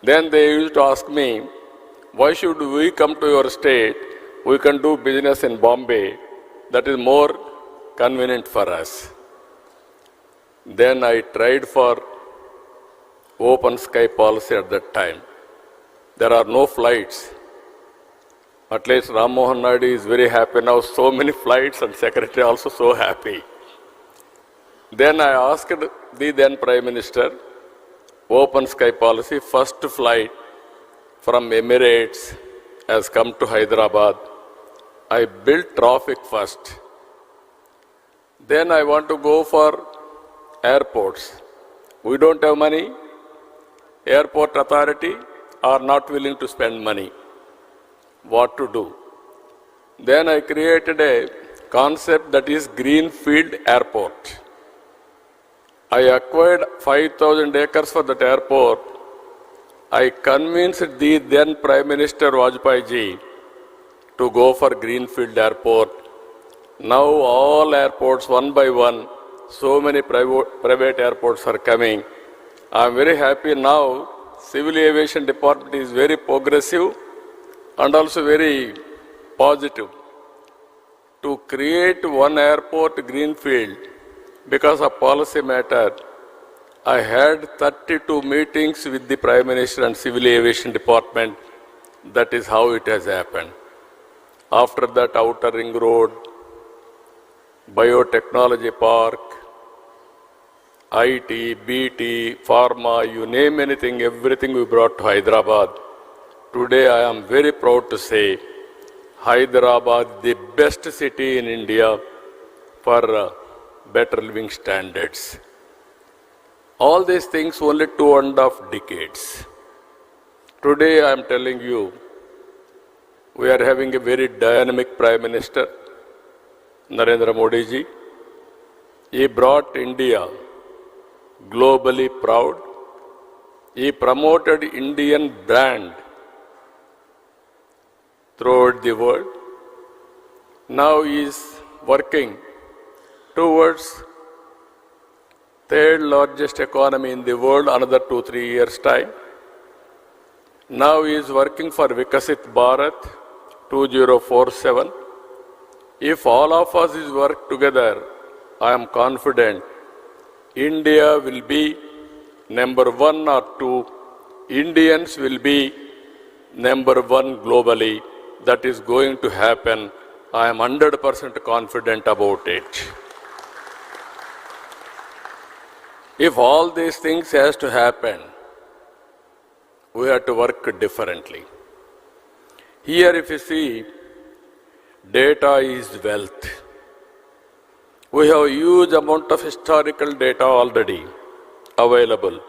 Then they used to ask me, why should we come to your state? We can do business in Bombay. That is more convenient for us. Then I tried for open sky policy at that time. There are no flights. At least Ram Mohan Naidu is very happy now. So many flights and secretary also so happy. Then I asked the then Prime Minister, open sky policy, first flight from Emirates has come to Hyderabad. I built traffic first. Then I want to go for airports. We don't have money. Airport authority are not willing to spend money. What to do? Then I created a concept that is Greenfield Airport. I acquired 5,000 acres for that airport. I convinced the then Prime Minister Vajpayee ji to go for Greenfield Airport. Now all airports, one by one, so many private airports are coming. I am very happy now. Civil Aviation Department is very progressive and also very positive to create one airport Greenfield. Because of policy matter, I had 32 meetings with the Prime Minister and Civil Aviation Department. That is how it has happened. After that, Outer Ring Road, Biotechnology Park, IT, BT, Pharma, you name anything, everything we brought to Hyderabad. Today I am very proud to say Hyderabad, the best city in India for better living standards. All these things only 2.5 decades. Today I am telling you, we are having a very dynamic Prime Minister, Narendra Modi ji. He brought India globally proud. He promoted Indian brand throughout the world. Now he is working towards third largest economy in the world, another 2-3 years' time. Now he is working for Vikasit Bharat 2047. If all of us is work together, I am confident India will be number 1 or 2. Indians will be number 1 globally. That is going to happen. I am 100% confident about it. If all these things has to happen, we have to work differently. Here if you see, data is wealth. We have a huge amount of historical data already available.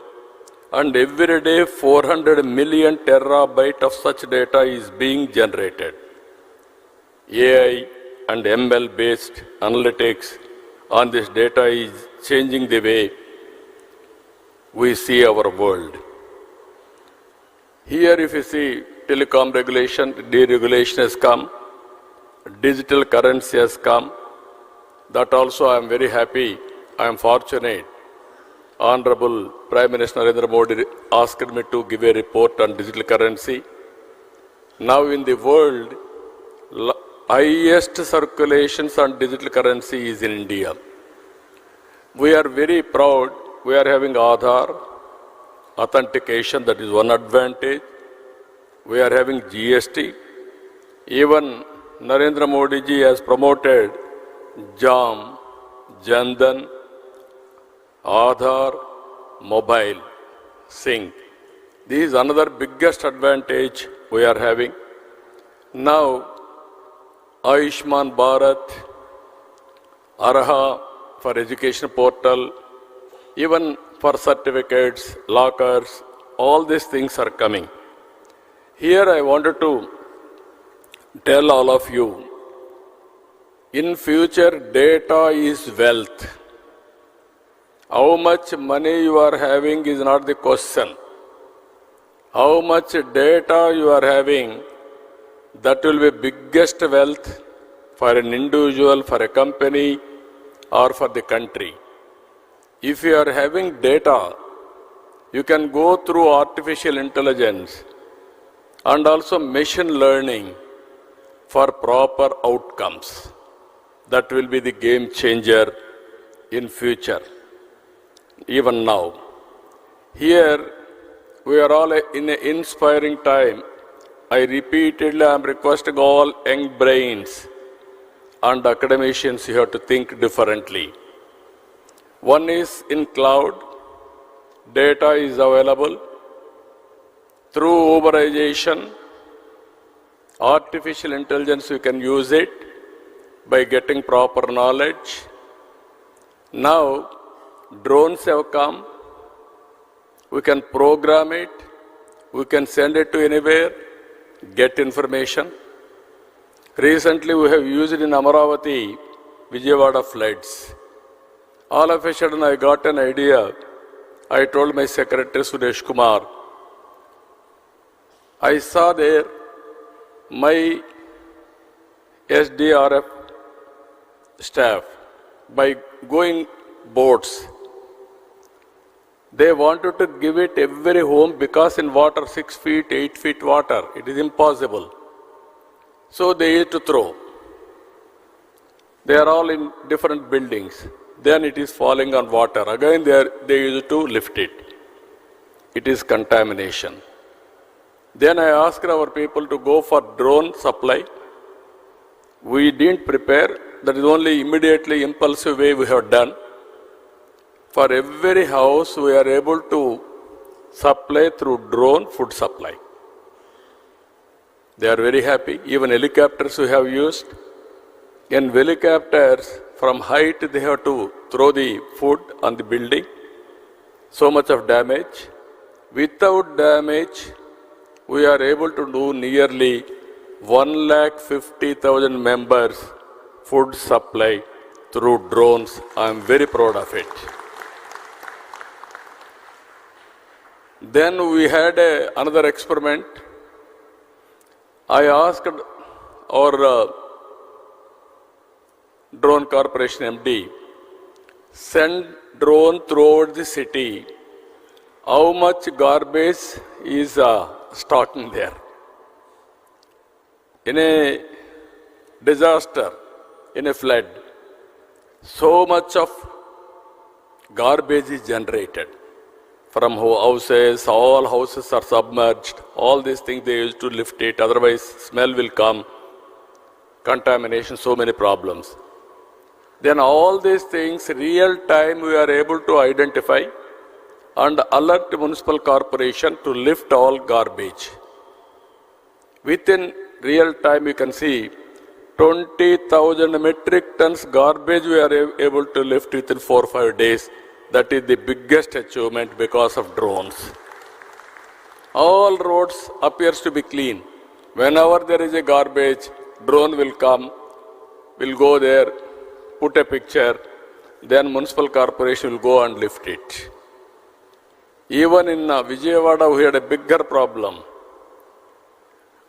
And every day 400 million terabyte of such data is being generated. AI and ML based analytics on this data is changing the way we see our world. Here if you see, telecom regulation, deregulation has come, digital currency has come. That also I am very happy, I am fortunate. Honorable Prime Minister Narendra Modi asked me to give a report on digital currency. Now in the world, highest circulations on digital currency is in India. We are very proud. We are having Aadhaar, authentication, that is one advantage. We are having GST. Even Narendra Modi ji has promoted JAM, Jandan, Aadhaar, mobile, sync. This is another biggest advantage we are having. Now, Ayushman Bharat, Arha for education portal, even for certificates, lockers, all these things are coming. Here I wanted to tell all of you, in future data is wealth. How much money you are having is not the question. How much data you are having, that will be biggest wealth for an individual, for a company, or for the country. If you are having data, you can go through artificial intelligence and also machine learning for proper outcomes. That will be the game changer in future, even now. Here, we are all in an inspiring time. I repeatedly am requesting all young brains and academicians, you have to think differently. One is in cloud, data is available. Through Uberization, artificial intelligence, you can use it by getting proper knowledge. Now, drones have come. We can program it. We can send it to anywhere, get information. Recently, we have used it in Amaravati, Vijayawada floods. All of a sudden, I got an idea. I told my secretary, Suresh Kumar, I saw there my SDRF staff, by going boats, they wanted to give it every home because in water, 6 feet, 8 feet water, it is impossible. So they used to throw. They are all in different buildings. Then it is falling on water. Again they used to lift it. It is contamination. Then I asked our people to go for drone supply. We didn't prepare. That is only immediately impulsive way we have done. For every house, we are able to supply through drone food supply. They are very happy. Even helicopters we have used. In helicopters, from height they have to throw the food on the building. So much of damage. Without damage, we are able to do nearly 150,000 members food supply through drones. I am very proud of it. Then we had another experiment. I asked our drone corporation MD, send drone throughout the city. How much garbage is stocking there? In a disaster, in a flood, so much of garbage is generated. From houses, all houses are submerged. All these things they used to lift it, otherwise smell will come, contamination, so many problems. Then all these things, real time we are able to identify and alert municipal corporation to lift all garbage. Within real time you can see 20,000 metric tons garbage we are able to lift within 4 or 5 days. That is the biggest achievement because of drones. All roads appears to be clean. Whenever there is a garbage, drone will come, will go there, put a picture, then municipal corporation will go and lift it. Even in Vijayawada, we had a bigger problem.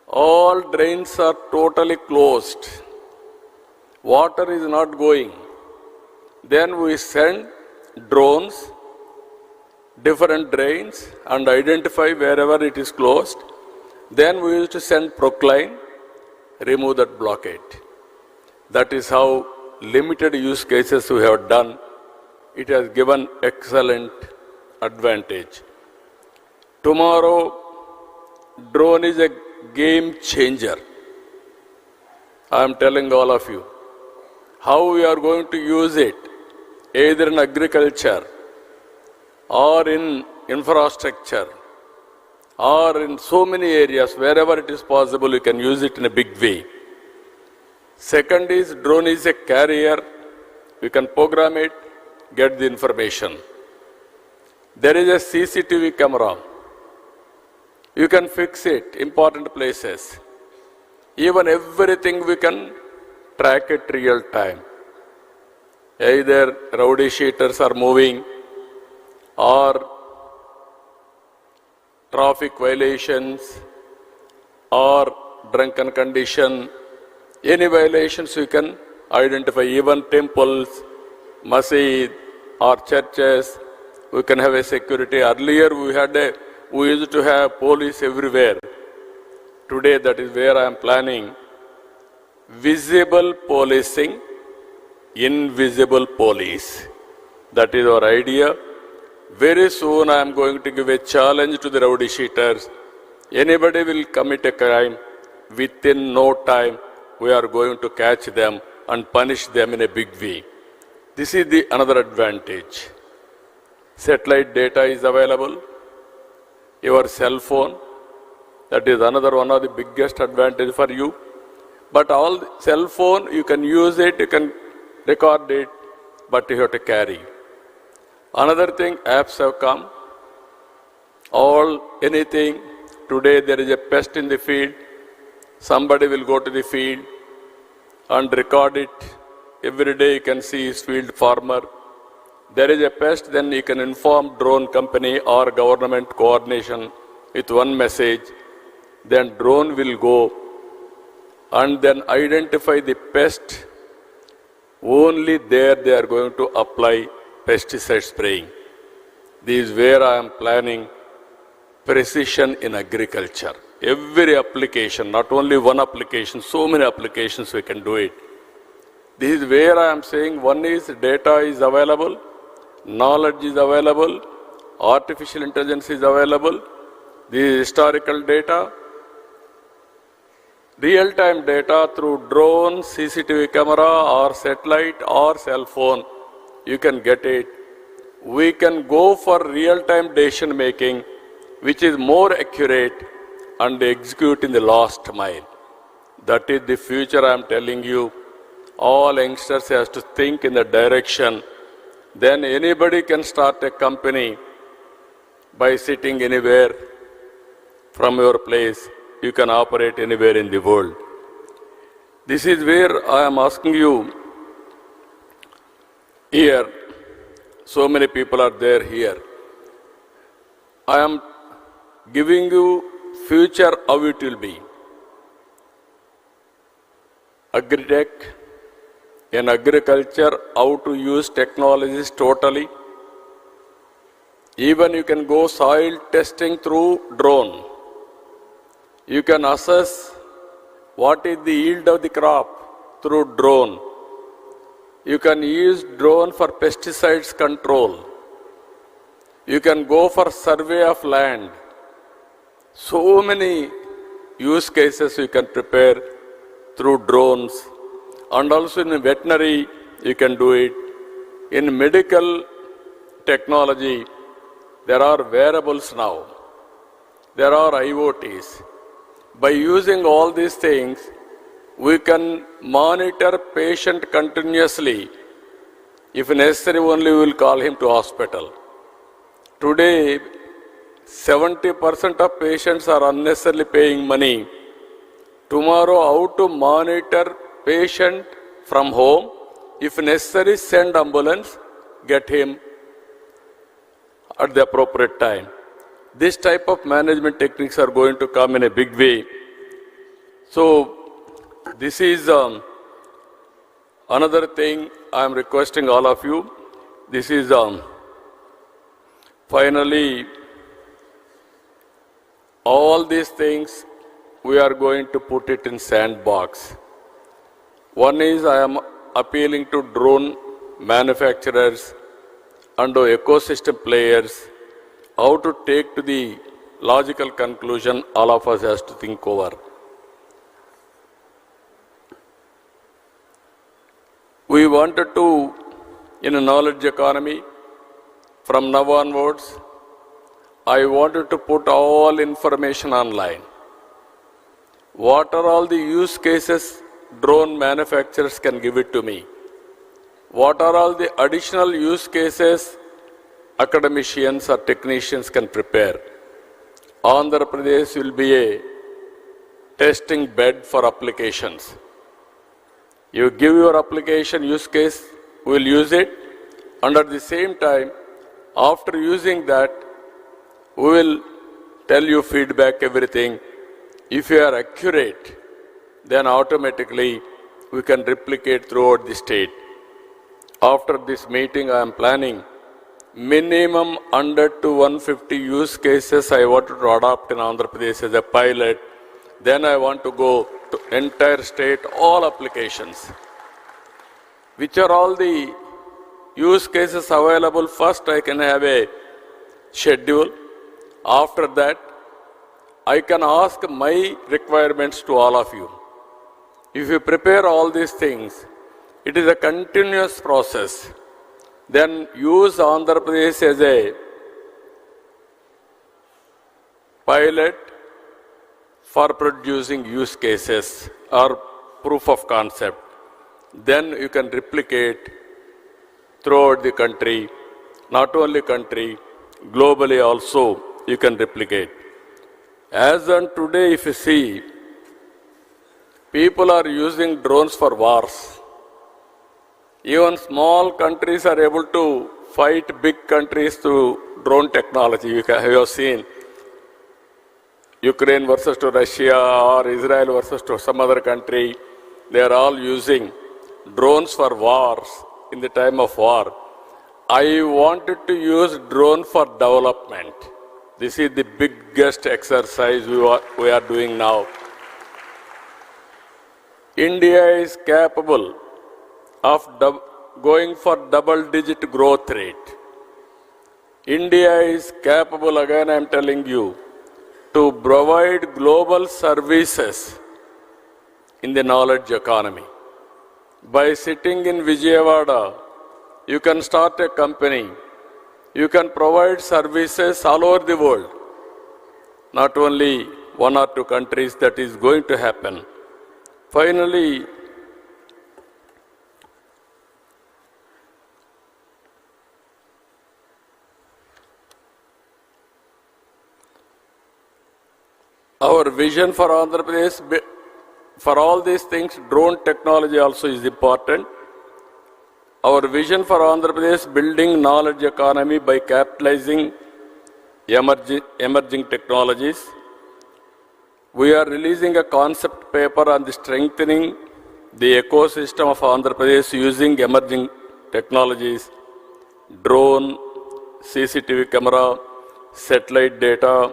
All drains are totally closed. Water is not going. Then we send drones, different drains, and identify wherever it is closed. Then we used to send Procline, remove that blockade. That is how limited use cases we have done. It has given excellent advantage. Tomorrow, drone is a game changer. I am telling all of you how we are going to use it, either in agriculture or in infrastructure or in so many areas. Wherever it is possible, you can use it in a big way. Second is, drone is a carrier. You can program it, get the information. There is a CCTV camera. You can fix it, important places. Even everything we can track it real time. Either rowdy sheeters are moving, or traffic violations or drunken condition, any violations you can identify, even temples, masjid or churches, we can have a security. Earlier we used to have police everywhere. Today that is where I am planning visible policing, invisible police. That is our idea. Very soon I am going to give a challenge to the rowdy sheeters. Anybody will commit a crime, within no time we are going to catch them and punish them in a big way. This is the another advantage. Satellite data is available. Your cell phone, that is another one of the biggest advantage for you. But all cell phone, you can use it, you can record it, but you have to carry. Another thing, apps have come. Anything, today there is a pest in the field, somebody will go to the field and record it. Every day you can see his field farmer. There is a pest, then you can inform drone company or government coordination with one message. Then drone will go and then identify the pest. Only there they are going to apply pesticide spraying. This is where I am planning precision in agriculture. Every application, not only one application, so many applications we can do it. This is where I am saying one is data is available, knowledge is available, artificial intelligence is available, this is historical data, real-time data through drone, CCTV camera or satellite or cell phone, you can get it. We can go for real-time decision making, which is more accurate and execute in the last mile. That is the future I am telling you. All youngsters have to think in that direction. Then anybody can start a company by sitting anywhere from your place. You can operate anywhere in the world. This is where I am asking you here. So many people are there here. I am giving you future how it will be. Agri-tech, in agriculture, how to use technologies totally. Even you can go soil testing through drone. You can assess what is the yield of the crop through drone. You can use drone for pesticides control. You can go for survey of land. So many use cases you can prepare through drones. And also in veterinary, you can do it. In medical technology, there are wearables now. There are IoTs. By using all these things, we can monitor patient continuously. If necessary, only we will call him to hospital. Today, 70% of patients are unnecessarily paying money. Tomorrow, how to monitor patient from home? If necessary, send ambulance, get him at the appropriate time. This type of management techniques are going to come in a big way. So, this is another thing I am requesting all of you. This is finally, all these things we are going to put it in sandbox. One is I am appealing to drone manufacturers and ecosystem players how to take to the logical conclusion all of us has to think over. We wanted to, in a knowledge economy, from now onwards, I wanted to put all information online. What are all the use cases drone manufacturers can give it to me? What are all the additional use cases academicians or technicians can prepare? Andhra Pradesh will be a testing bed for applications. You give your application use case, we will use it, and at the same time, After using that, we will tell you feedback, everything. If you are accurate, then automatically we can replicate throughout the state. After this meeting, I am planning minimum 100 to 150 use cases I want to adopt in Andhra Pradesh as a pilot. Then I want to go to entire state, all applications. Which are all the use cases available? First, I can have a schedule. After that, I can ask my requirements to all of you. If you prepare all these things, it is a continuous process. Then use Andhra Pradesh as a pilot for producing use cases or proof of concept. Then you can replicate throughout the country, not only country, globally also you can replicate. As on today, if you see, people are using drones for wars. Even small countries are able to fight big countries through drone technology. You have seen Ukraine versus to Russia or Israel versus to some other country. They are all using drones for wars in the time of war. I wanted to use drone for development. This is the biggest exercise we are doing now. India is capable of going for double-digit growth rate. India is capable, again I am telling you, to provide global services in the knowledge economy. By sitting in Vijayawada, you can start a company. You can provide services all over the world. Not only one or two countries, that is going to happen. Finally, our vision for Andhra Pradesh, for all these things, drone technology also is important. Our vision for Andhra Pradesh, building knowledge economy by capitalizing emerging technologies. We are releasing a concept paper on the strengthening the ecosystem of Andhra Pradesh using emerging technologies, drone, CCTV camera, satellite data,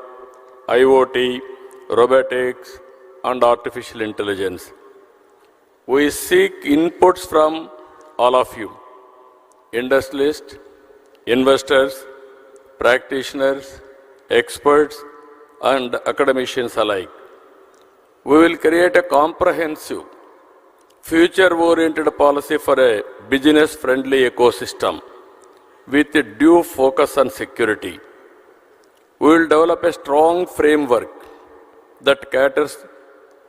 IoT, robotics, and artificial intelligence. We seek inputs from all of you, industrialists, investors, practitioners, experts, and academicians alike. We will create a comprehensive, future-oriented policy for a business-friendly ecosystem with a due focus on security. We will develop a strong framework that caters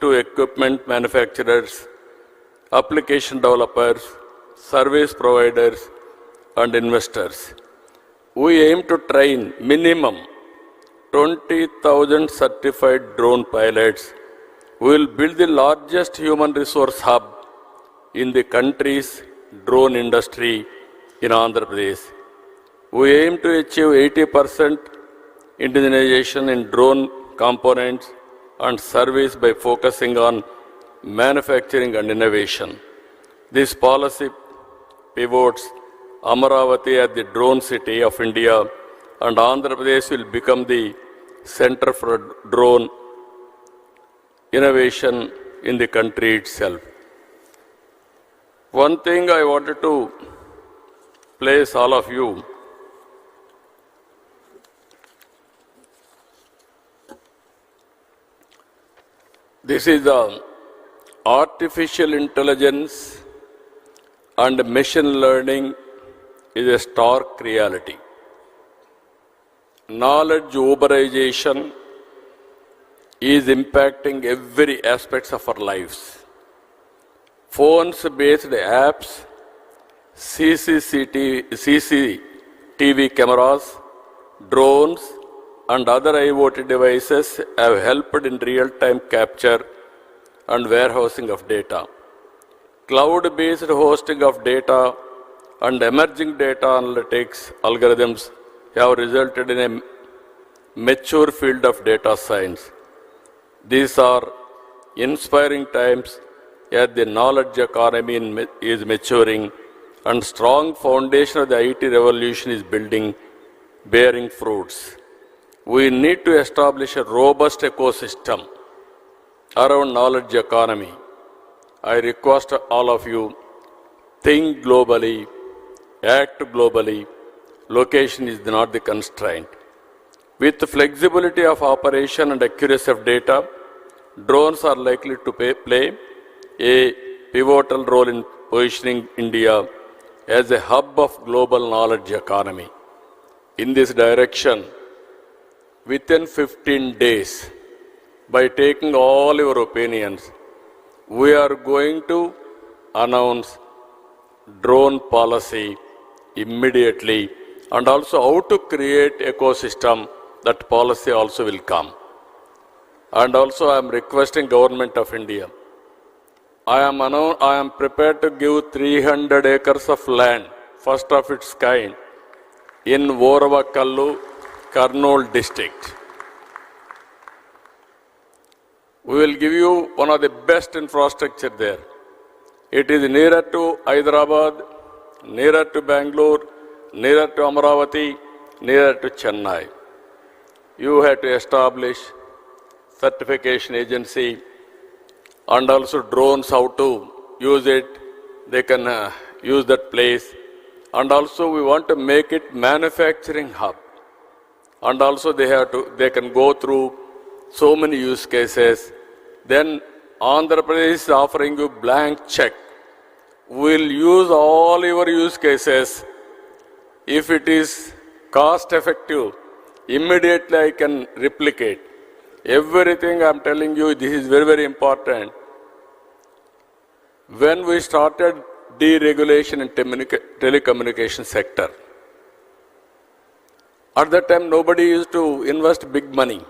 to equipment manufacturers, application developers, service providers, and investors. We aim to train minimum 20,000 certified drone pilots. We will build the largest human resource hub in the country's drone industry in Andhra Pradesh. We aim to achieve 80% indigenization in drone components and service by focusing on manufacturing and innovation. This policy pivots Amaravati as the drone city of India, and Andhra Pradesh will become the center for drone innovation in the country itself. One thing I wanted to place all of you, this is the artificial intelligence and machine learning is a stark reality. Knowledge uberization is impacting every aspect of our lives. Phones-based apps, CCTV cameras, drones, and other IoT devices have helped in real-time capture and warehousing of data. Cloud-based hosting of data and emerging data analytics algorithms have resulted in a mature field of data science. These are inspiring times as the knowledge economy is maturing and strong foundation of the IT revolution is building, bearing fruits. We need to establish a robust ecosystem around knowledge economy. I request all of you, think globally, act globally. Location is not the constraint. With the flexibility of operation and accuracy of data, drones are likely to play a pivotal role in positioning India as a hub of global knowledge economy. In this direction, within 15 days, by taking all your opinions, we are going to announce drone policy immediately, and also how to create ecosystem. That policy also will come. And also I am requesting Government of India. I am prepared to give 300 acres of land, first of its kind, in Voravakallu, Kurnool district. We will give you one of the best infrastructure there. It is nearer to Hyderabad, nearer to Bangalore, nearer to Amaravati, nearer to Chennai. You have to establish certification agency and also drones, how to use it. They can use that place. And also we want to make it manufacturing hub. And also they can go through so many use cases. Then Andhra Pradesh is offering you blank check. We'll use all your use cases. If it is cost effective, immediately I can replicate. Everything I'm telling you, this is very, very important. When we started deregulation in telecommunication sector, at that time nobody used to invest big money.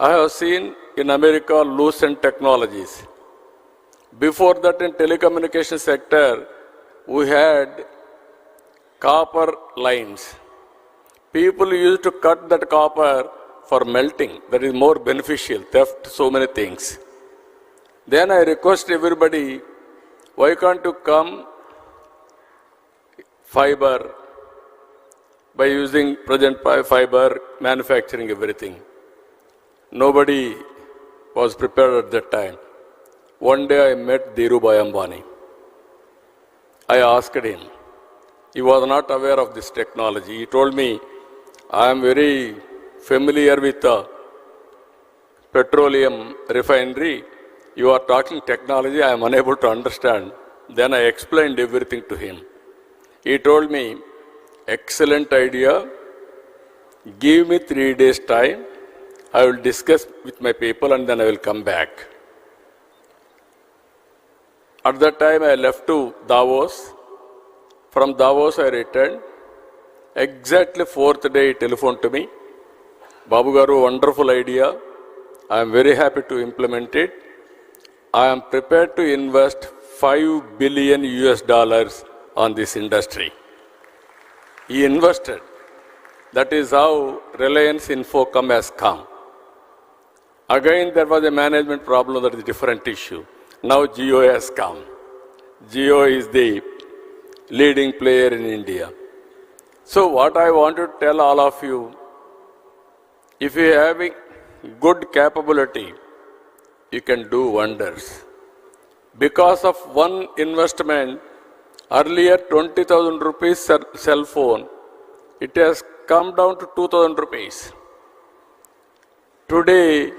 I have seen in America Lucent Technologies. Before that in telecommunication sector, we had copper lines. People used to cut that copper for melting. That is more beneficial, theft, so many things. Then I request everybody, why can't you come fiber by using present fiber, manufacturing everything. Nobody was prepared at that time. One day I met Dhirubhai Ambani. I asked him. He was not aware of this technology. He told me, I am very familiar with petroleum refinery. You are talking technology, I am unable to understand. Then I explained everything to him. He told me, excellent idea. Give me 3 days time. I will discuss with my people and then I will come back. At that time I left to Davos. From Davos I returned. Exactly 4th day he telephoned to me. Babu Garu, wonderful idea. I am very happy to implement it. I am prepared to invest $5 billion on this industry. He invested. That is how Reliance Infocom has come. Again, there was a management problem, that is a different issue. Now Jio has come. Jio is the leading player in India. So what I want to tell all of you, if you have a good capability, you can do wonders. Because of one investment, earlier 20,000 rupees cell phone, it has come down to 2,000 rupees. Today,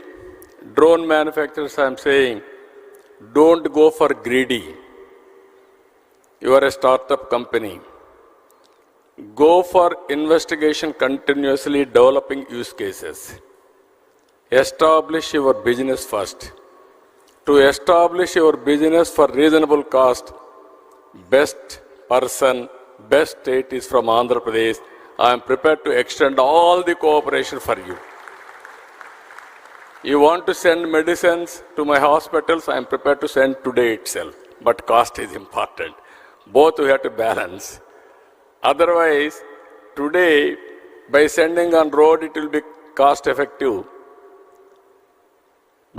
drone manufacturers, I am saying, don't go for greedy. You are a startup company. Go for investigation, continuously developing use cases. Establish your business first. To establish your business for reasonable cost, best person, best state is from Andhra Pradesh. I am prepared to extend all the cooperation for you. You want to send medicines to my hospitals, I am prepared to send today itself. But cost is important. Both we have to balance. Otherwise, today, by sending on road, it will be cost effective.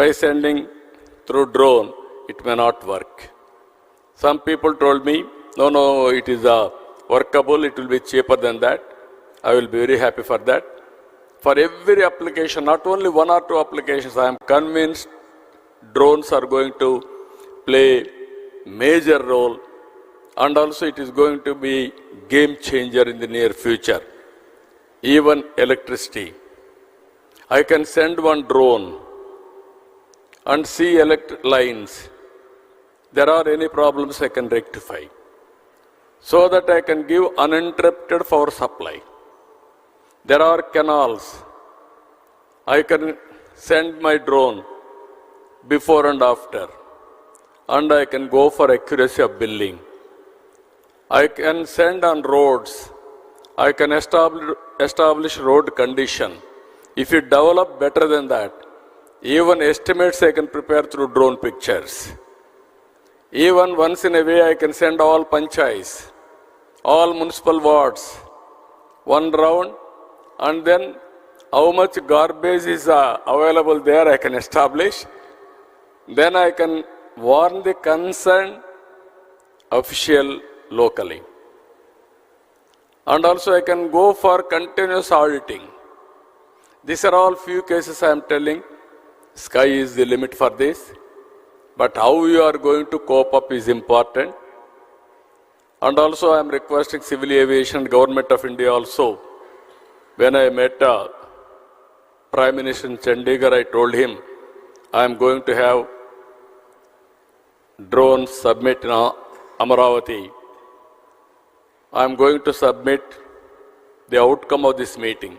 By sending through drone, it may not work. Some people told me, no, it is workable, it will be cheaper than that. I will be very happy for that. For every application, not only one or two applications, I am convinced drones are going to play major role, and also it is going to be game changer in the near future. Even electricity. I can send one drone and see electric lines. There are any problems I can rectify, so that I can give uninterrupted power supply. There are canals. I can send my drone before and after, and I can go for accuracy of billing. I can send on roads. I can establish road condition. If you develop better than that, even estimates I can prepare through drone pictures. Even once in a way I can send all panchayats, all municipal wards, one round, and then how much garbage is available there I can establish. Then I can warn the concerned official locally. And also I can go for continuous auditing. These are all few cases I am telling. Sky is the limit for this. But how you are going to cope up is important. And also I am requesting civil aviation, Government of India also. When I met Prime Minister in Chandigarh, I told him I am going to have drones submit in Amaravati. I am going to submit the outcome of this meeting.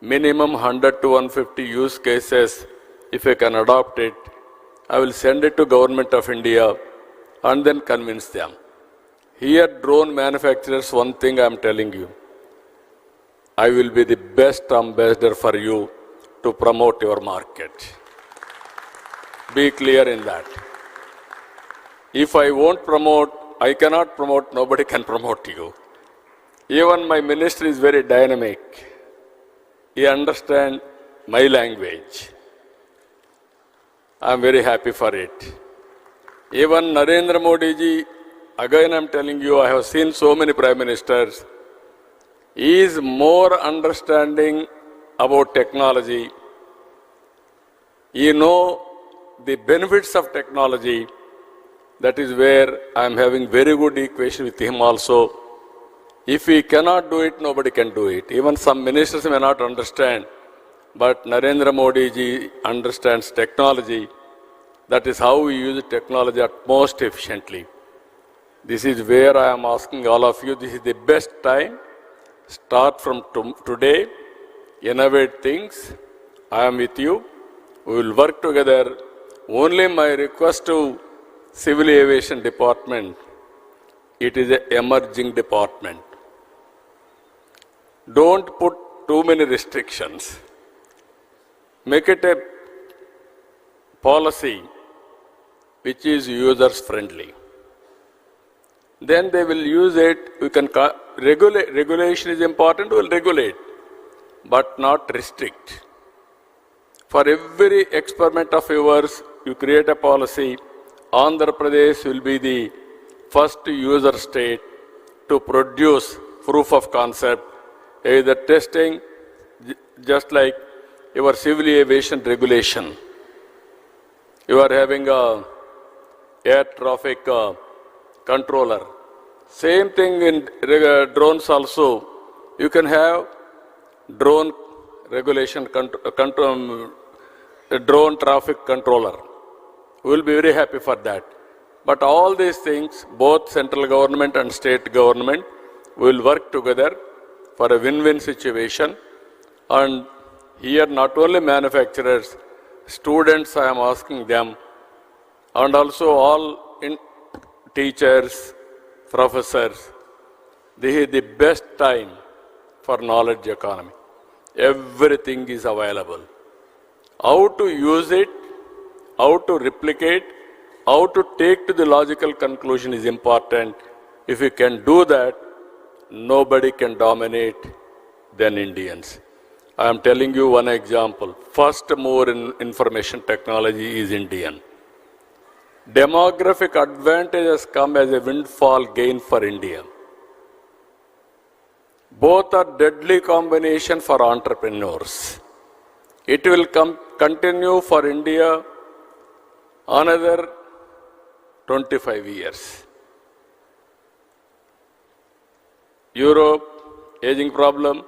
Minimum 100 to 150 use cases, if I can adopt it, I will send it to Government of India and then convince them. Here, drone manufacturers, one thing I am telling you, I will be the best ambassador for you to promote your market. Be clear in that. If I won't promote, I cannot promote, nobody can promote you. Even my minister is very dynamic. He understands my language. I am very happy for it. Even Narendra Modi ji, again I am telling you, I have seen so many prime ministers. He is more understanding about technology. He knows the benefits of technology. That is where I am having very good equation with him also. If he cannot do it, nobody can do it. Even some ministers may not understand, but Narendra Modi ji understands technology. That is how we use technology at most efficiently. This is where I am asking all of you, this is the best time. Start from today, innovate things. I am with you. We will work together. Only my request to Civil Aviation Department, it is an emerging department. Don't put too many restrictions. Make it a policy which is users friendly. Then they will use it. We can regulate. Regulation is important. We will regulate, but not restrict. For every experiment of yours, you create a policy. Andhra Pradesh will be the first user state to produce proof of concept, either testing, just like your civil aviation regulation. You are having a air traffic controller. Same thing in drones also. You can have drone regulation, drone traffic controller. We will be very happy for that. But all these things, both central government and state government will work together for a win-win situation. And here not only manufacturers, students I am asking them, and also all teachers, professors, this is the best time for knowledge economy. Everything is available. How to use it, how to replicate, how to take to the logical conclusion is important. If you can do that, nobody can dominate than Indians. I am telling you one example. First mover in information technology is Indian. Demographic advantage has come as a windfall gain for India. Both are deadly combination for entrepreneurs. It will continue for India another 25 years. Europe, aging problem.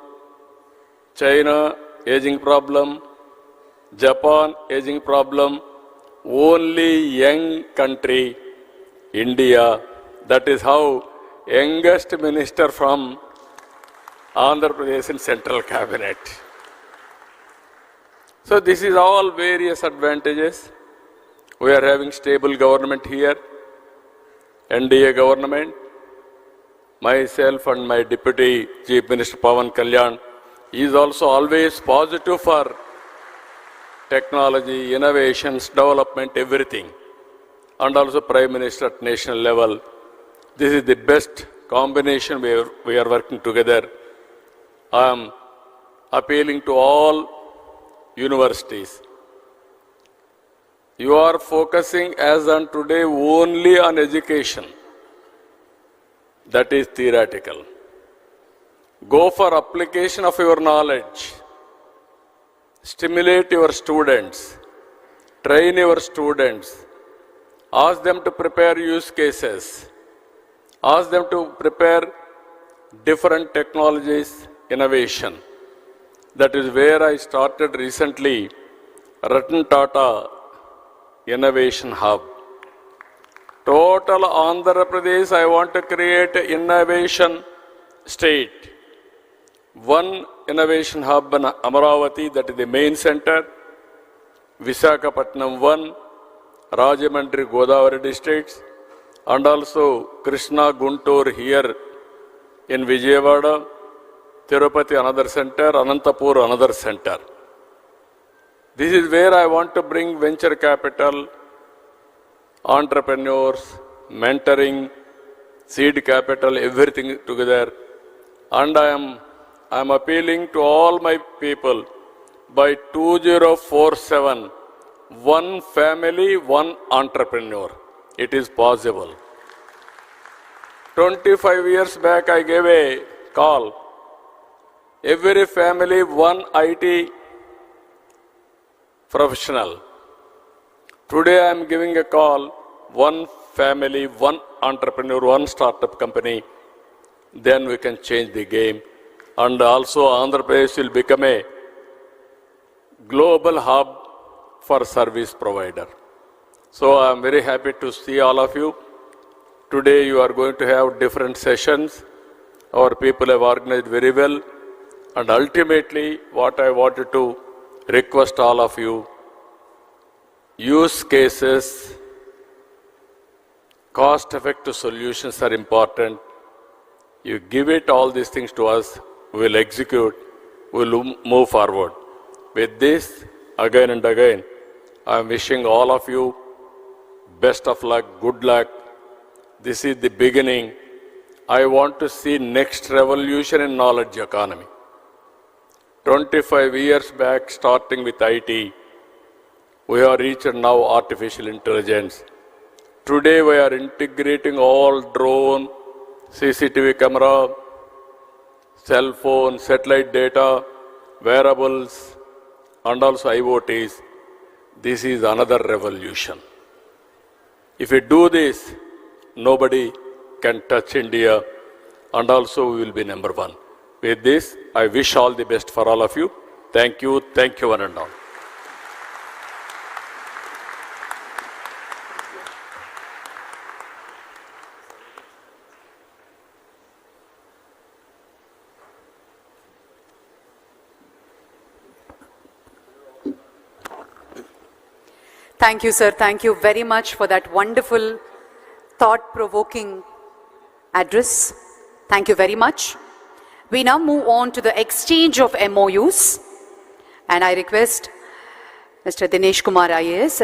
China, aging problem. Japan, aging problem. Only young country, India. That is how youngest minister from Andhra Pradesh in central cabinet. So this is all various advantages. We are having stable government here, NDA government. Myself and my Deputy Chief Minister Pawan Kalyan is also always positive for technology, innovations, development, everything. And also Prime Minister at national level. This is the best combination we are working together. I am appealing to all universities. You are focusing as on today only on education. That is theoretical. Go for application of your knowledge. Stimulate your students. Train your students. Ask them to prepare use cases. Ask them to prepare different technologies, innovation. That is where I started recently Ratan Tata Innovation Hub. Total Andhra Pradesh, I want to create an innovation state. One innovation hub in Amaravati, that is the main center. Visakhapatnam 1, Rajahmundry, Godavari districts. And also Krishna, Guntur here in Vijayawada. Tirupati another center, Anantapur another center. This is where I want to bring venture capital, entrepreneurs, mentoring, seed capital, everything together. And I am appealing to all my people by 2047, one family, one entrepreneur. It is possible. 25 years back, I gave a call. Every family, one IT professional. Today I am giving a call, one family, one entrepreneur, one startup company. Then we can change the game. And also Andhra Pradesh will become a global hub for service provider. So I am very happy to see all of you. Today you are going to have different sessions. Our people have organized very well. And ultimately, what I wanted to request all of you, use cases, cost-effective solutions are important. You give it all these things to us, we will execute, we will move forward. With this, again and again, I am wishing all of you best of luck, good luck. This is the beginning. I want to see next revolution in knowledge economy. 25 years back, starting with IT, we have reached now artificial intelligence. Today we are integrating all drone, CCTV camera, cell phone, satellite data, wearables, and also IoTs. This is another revolution. If we do this, nobody can touch India, and also we will be number one. With this, I wish all the best for all of you. Thank you one and all. Thank you, sir. Thank you very much for that wonderful, thought-provoking address. Thank you very much. We now move on to the exchange of MOUs, and I request Mr. Dinesh Kumar IAS